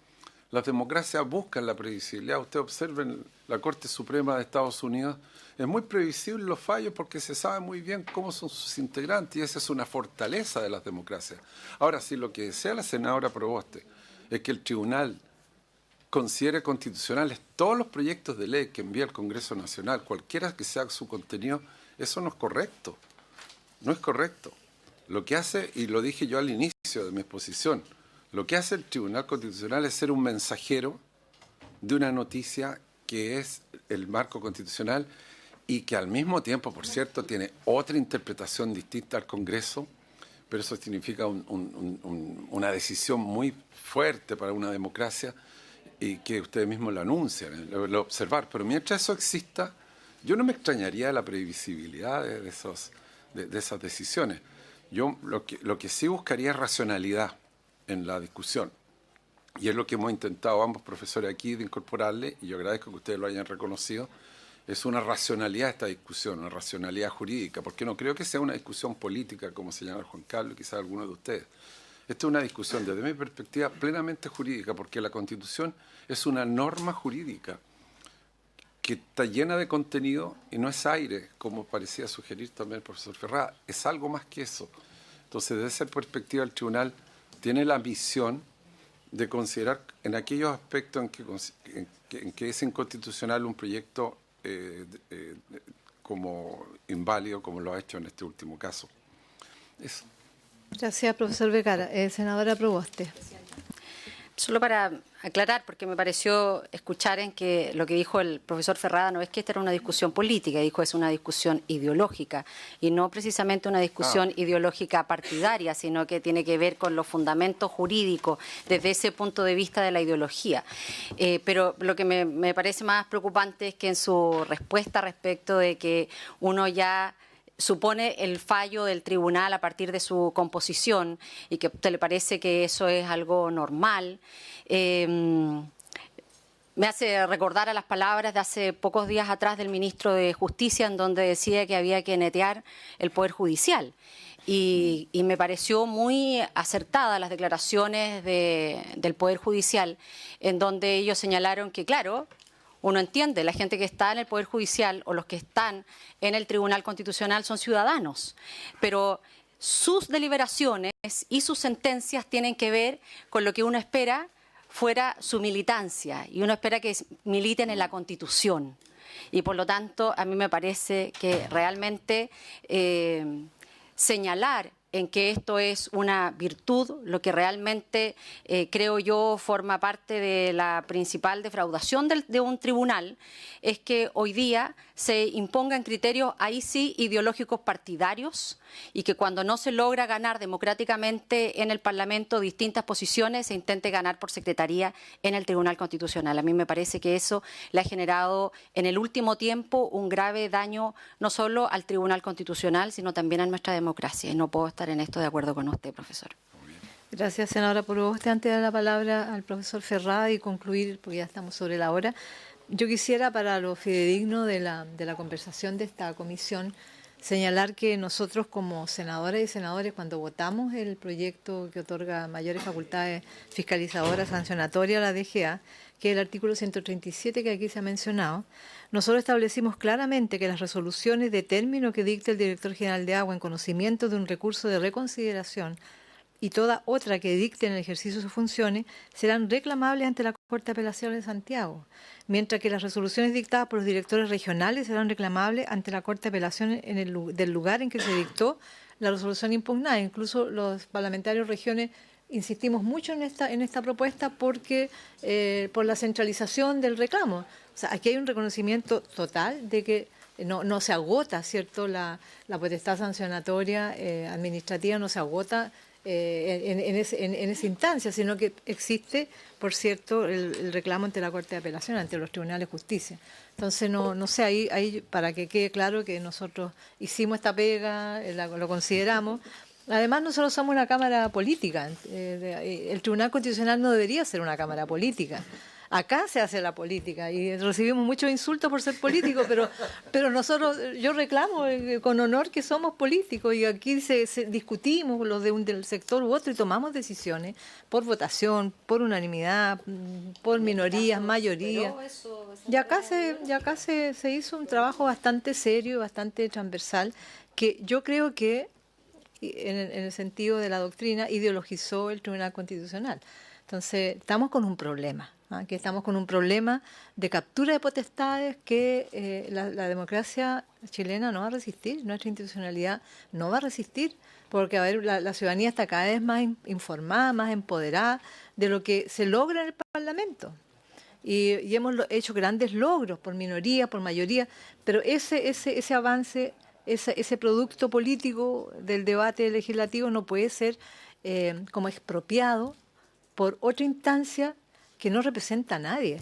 Las democracias buscan la previsibilidad. Usted observa en la Corte Suprema de Estados Unidos, es muy previsible los fallos porque se sabe muy bien cómo son sus integrantes y esa es una fortaleza de las democracias. Ahora, si lo que desea la senadora Proboste es que el tribunal considere constitucionales todos los proyectos de ley que envía el Congreso Nacional, cualquiera que sea su contenido, eso no es correcto. No es correcto. Lo que hace, y lo dije yo al inicio de mi exposición, lo que hace el Tribunal Constitucional es ser un mensajero de una noticia que es el marco constitucional y que al mismo tiempo, por cierto, tiene otra interpretación distinta al Congreso, pero eso significa una decisión muy fuerte para una democracia y que ustedes mismos lo anuncian, lo observar. Pero mientras eso exista, yo no me extrañaría la previsibilidad de esas decisiones. Yo lo que sí buscaría es racionalidad en la discusión. Y es lo que hemos intentado ambos profesores aquí de incorporarle, y yo agradezco que ustedes lo hayan reconocido, es una racionalidad esta discusión, una racionalidad jurídica, porque no creo que sea una discusión política, como señala Juan Carlos y quizás algunos de ustedes. Esta es una discusión, desde mi perspectiva, plenamente jurídica, porque la Constitución es una norma jurídica que está llena de contenido y no es aire, como parecía sugerir también el profesor Ferrada, es algo más que eso. Entonces, desde esa perspectiva, el tribunal tiene la misión de considerar en aquellos aspectos en que es inconstitucional un proyecto como inválido, como lo ha hecho en este último caso. Eso. Gracias, profesor Vergara. Senadora Proboste. Solo para aclarar, porque me pareció escuchar en que lo que dijo el profesor Ferrada no es que esta era una discusión política, dijo es una discusión ideológica y no precisamente una discusión ideológica partidaria, sino que tiene que ver con los fundamentos jurídicos desde ese punto de vista de la ideología. Pero lo que me parece más preocupante es que en su respuesta respecto de que uno ya supone el fallo del tribunal a partir de su composición y que a usted le parece que eso es algo normal, me hace recordar a las palabras de hace pocos días atrás del ministro de Justicia, en donde decía que había que netear el Poder Judicial. Y me pareció muy acertada las declaraciones del Poder Judicial, en donde ellos señalaron que, claro, Uno entiende, la gente que está en el Poder Judicial o los que están en el Tribunal Constitucional son ciudadanos, pero sus deliberaciones y sus sentencias tienen que ver con lo que uno espera fuera su militancia, y uno espera que militen en la Constitución. Y por lo tanto, a mí me parece que realmente señalar en que esto es una virtud, lo que realmente creo yo forma parte de la principal defraudación de un tribunal, es que hoy día se impongan criterios ahí sí ideológicos partidarios, y que cuando no se logra ganar democráticamente en el Parlamento distintas posiciones, se intente ganar por secretaría en el Tribunal Constitucional. A mí me parece que eso le ha generado en el último tiempo un grave daño no solo al Tribunal Constitucional, sino también a nuestra democracia. Y no puedo estar en esto de acuerdo con usted, profesor. Gracias, senadora Proboste. Antes de dar la palabra al profesor Ferrá y concluir, porque ya estamos sobre la hora, yo quisiera, para lo fidedigno de la conversación de esta comisión, señalar que nosotros como senadoras y senadores, cuando votamos el proyecto que otorga mayores facultades fiscalizadoras sancionatorias a la DGA, que es el artículo 137 que aquí se ha mencionado, nosotros establecimos claramente que las resoluciones de término que dicte el director general de Agua en conocimiento de un recurso de reconsideración y toda otra que dicte en el ejercicio de sus funciones serán reclamables ante la Corte de Apelaciones de Santiago, mientras que las resoluciones dictadas por los directores regionales serán reclamables ante la Corte de Apelaciones del lugar en que se dictó la resolución impugnada. Incluso los parlamentarios regiones insistimos mucho en esta propuesta porque por la centralización del reclamo. O sea, aquí hay un reconocimiento total de que no se agota, ¿cierto? La potestad sancionatoria administrativa no se agota en esa instancia, sino que existe, por cierto, el reclamo ante la Corte de Apelación, ante los tribunales de justicia. Entonces, no sé, ahí para que quede claro que nosotros hicimos esta pega, lo consideramos. Además, nosotros somos una Cámara política. El Tribunal Constitucional no debería ser una Cámara política. Acá se hace la política y recibimos muchos insultos por ser políticos, pero yo reclamo con honor que somos políticos, y aquí discutimos los del sector u otro y tomamos decisiones por votación, por unanimidad, por minorías, mayoría. Y acá se hizo un trabajo bastante serio, bastante transversal, que yo creo que en el sentido de la doctrina ideologizó el Tribunal Constitucional. Entonces, estamos con un problema. Que estamos con un problema de captura de potestades que la democracia chilena no va a resistir, nuestra institucionalidad no va a resistir, porque a ver, la ciudadanía está cada vez más informada, más empoderada de lo que se logra en el Parlamento. Y hemos hecho grandes logros por minoría, por mayoría, pero ese avance, ese producto político del debate legislativo no puede ser como expropiado por otra instancia que no representa a nadie.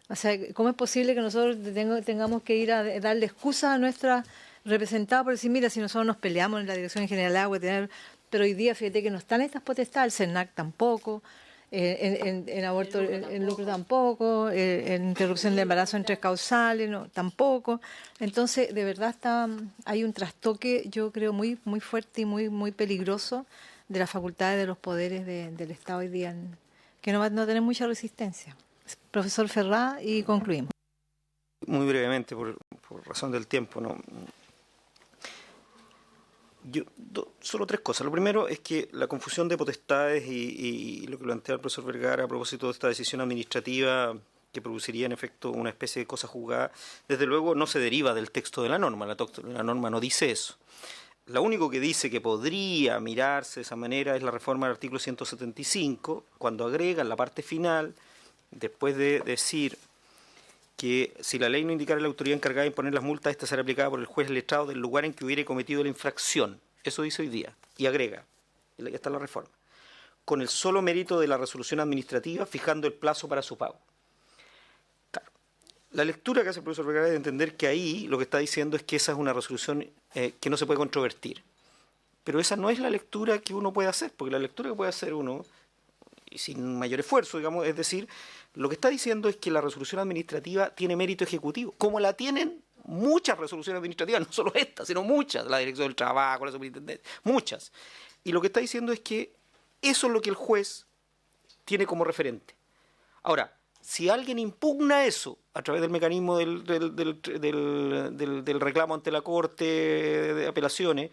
O sea, ¿cómo es posible que nosotros tengamos que ir a darle excusas a nuestra representada por decir, mira, si nosotros nos peleamos en la Dirección General de Agua, pero hoy día fíjate que no están estas potestades, el CERNAC tampoco, en aborto en lucro tampoco, en interrupción de embarazo en 3 causales tampoco. Entonces, de verdad hay un trastoque, yo creo, muy, muy fuerte y muy, muy peligroso de las facultades de los poderes del Estado hoy día, que no va a tener mucha resistencia. Profesor Ferrá, y concluimos. Muy brevemente, por razón del tiempo, ¿no? Solo 3 cosas. Lo primero es que la confusión de potestades y lo que plantea el profesor Vergara a propósito de esta decisión administrativa que produciría en efecto una especie de cosa juzgada, desde luego no se deriva del texto de la norma. La norma no dice eso. Lo único que dice que podría mirarse de esa manera es la reforma del artículo 175, cuando agrega en la parte final, después de decir que si la ley no indicara la autoridad encargada de imponer las multas, esta será aplicada por el juez letrado del lugar en que hubiere cometido la infracción. Eso dice hoy día. Y agrega, y ahí está la reforma, con el solo mérito de la resolución administrativa, fijando el plazo para su pago. Claro. La lectura que hace el profesor Vergara es de entender que ahí lo que está diciendo es que esa es una resolución que no se puede controvertir. Pero esa no es la lectura que uno puede hacer, porque la lectura que puede hacer uno, y sin mayor esfuerzo, digamos, es decir, lo que está diciendo es que la resolución administrativa tiene mérito ejecutivo, como la tienen muchas resoluciones administrativas, no solo esta, sino muchas, la Dirección del Trabajo, la Superintendencia, muchas. Y lo que está diciendo es que eso es lo que el juez tiene como referente. Ahora, Si alguien impugna eso a través del mecanismo del reclamo ante la Corte de Apelaciones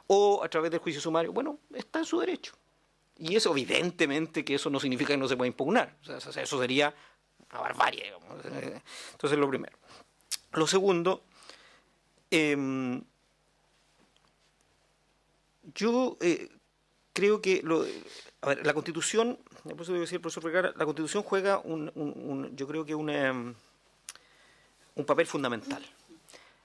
o a través del juicio sumario, bueno, está en su derecho. Y eso, evidentemente, que eso no significa que no se pueda impugnar. O sea, eso sería una barbarie, digamos. Entonces, lo primero. Lo segundo, yo creo que la Constitución, por eso debe decir el profesor Vergara, la Constitución juega yo creo que un papel fundamental.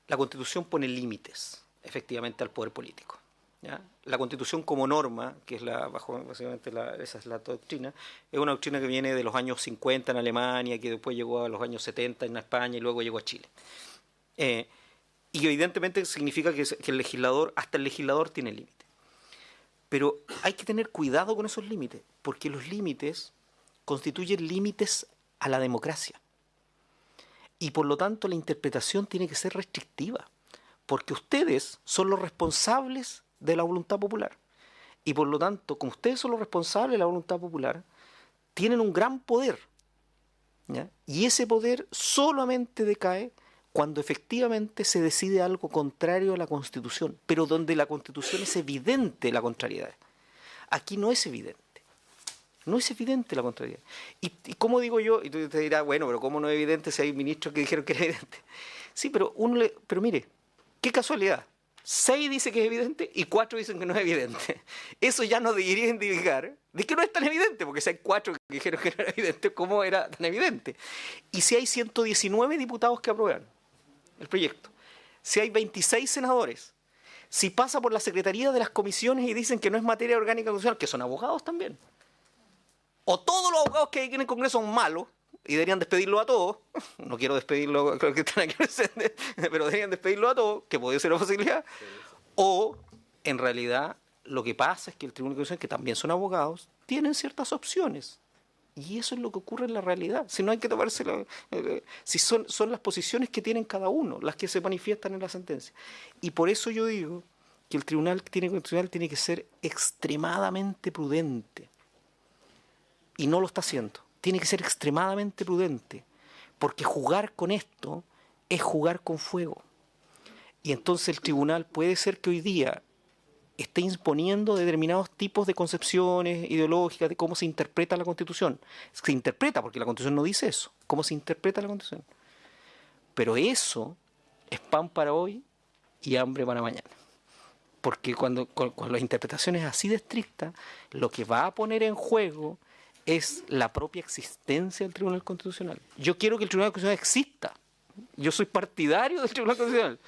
La Constitución pone límites, efectivamente, al poder político. ¿Ya? La Constitución como norma, que es básicamente esa es la doctrina, es una doctrina que viene de los años 50 en Alemania, que después llegó a los años 70 en España y luego llegó a Chile. Y evidentemente significa que hasta el legislador tiene límites. Pero hay que tener cuidado con esos límites, porque los límites constituyen límites a la democracia. Y por lo tanto la interpretación tiene que ser restrictiva, porque ustedes son los responsables de la voluntad popular. Y por lo tanto, como ustedes son los responsables de la voluntad popular, tienen un gran poder, ¿ya? Y ese poder solamente decae cuando efectivamente se decide algo contrario a la Constitución, pero donde la Constitución es evidente la contrariedad. Aquí no es evidente. No es evidente la contrariedad. ¿Y cómo digo yo? Y tú te dirás, bueno, pero ¿cómo no es evidente si hay ministros que dijeron que era evidente? Sí, pero mire, qué casualidad. 6 dicen que es evidente y 4 dicen que no es evidente. Eso ya nos debería indicar de que no es tan evidente, porque si hay 4 que dijeron que no era evidente, ¿cómo era tan evidente? Y si hay 119 diputados que aprueban el proyecto, si hay 26 senadores, si pasa por la secretaría de las comisiones y dicen que no es materia orgánica constitucional, que son abogados también, o todos los abogados que hay en el Congreso son malos y deberían despedirlo a todos, no quiero despedirlo a los que están aquí presentes, pero deberían despedirlo a todos, que podría ser una posibilidad, o en realidad lo que pasa es que el Tribunal de Constitución, que también son abogados, tienen ciertas opciones. Y eso es lo que ocurre en la realidad. Si no hay que tomarse si son las posiciones que tienen cada uno las que se manifiestan en la sentencia. Y por eso yo digo que el Tribunal Constitucional tiene que ser extremadamente prudente. Y no lo está haciendo. Tiene que ser extremadamente prudente. Porque jugar con esto es jugar con fuego. Y entonces el tribunal puede ser que hoy día esté imponiendo determinados tipos de concepciones ideológicas de cómo se interpreta la Constitución. Se interpreta, porque la Constitución no dice eso, cómo se interpreta la Constitución. Pero eso es pan para hoy y hambre para mañana. Porque con las interpretaciones así de estrictas, lo que va a poner en juego es la propia existencia del Tribunal Constitucional. Yo quiero que el Tribunal Constitucional exista. Yo soy partidario del Tribunal Constitucional.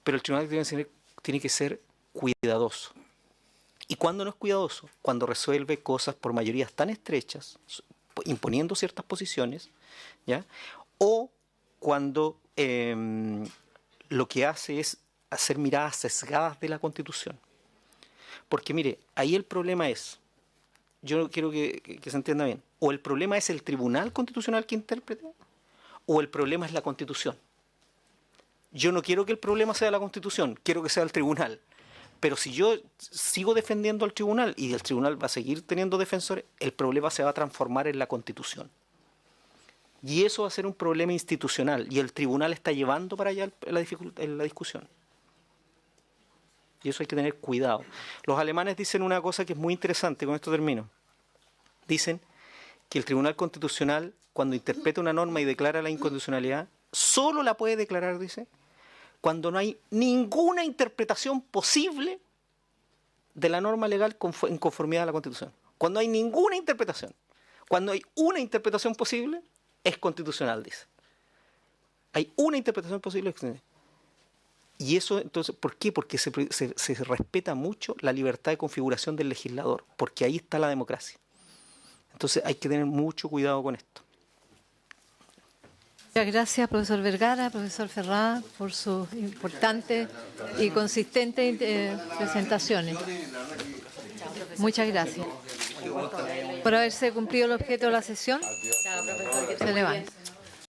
Pero el Tribunal Constitucional tiene que ser cuidadoso. ¿Y cuándo no es cuidadoso? Cuando resuelve cosas por mayorías tan estrechas, imponiendo ciertas posiciones, ¿ya? O cuando lo que hace es hacer miradas sesgadas de la Constitución. Porque mire, ahí el problema es, yo quiero que se entienda bien, o el problema es el Tribunal Constitucional que interpreta, o el problema es la Constitución. Yo no quiero que el problema sea la Constitución, quiero que sea el tribunal. Pero si yo sigo defendiendo al tribunal y el tribunal va a seguir teniendo defensores, el problema se va a transformar en la Constitución. Y eso va a ser un problema institucional y el tribunal está llevando para allá la discusión. Y eso hay que tener cuidado. Los alemanes dicen una cosa que es muy interesante, con esto termino. Dicen que el Tribunal Constitucional, cuando interpreta una norma y declara la inconstitucionalidad, solo la puede declarar, dice, cuando no hay ninguna interpretación posible de la norma legal en conformidad a la Constitución. Cuando hay ninguna interpretación. Cuando hay una interpretación posible, es constitucional, dice. Hay una interpretación posible. Y eso, entonces, ¿por qué? Porque se respeta mucho la libertad de configuración del legislador, porque ahí está la democracia. Entonces hay que tener mucho cuidado con esto. Muchas gracias, profesor Vergara, profesor Ferrá, por sus importantes y consistentes presentaciones. Muchas gracias. Por haberse cumplido el objeto de la sesión, se levanta.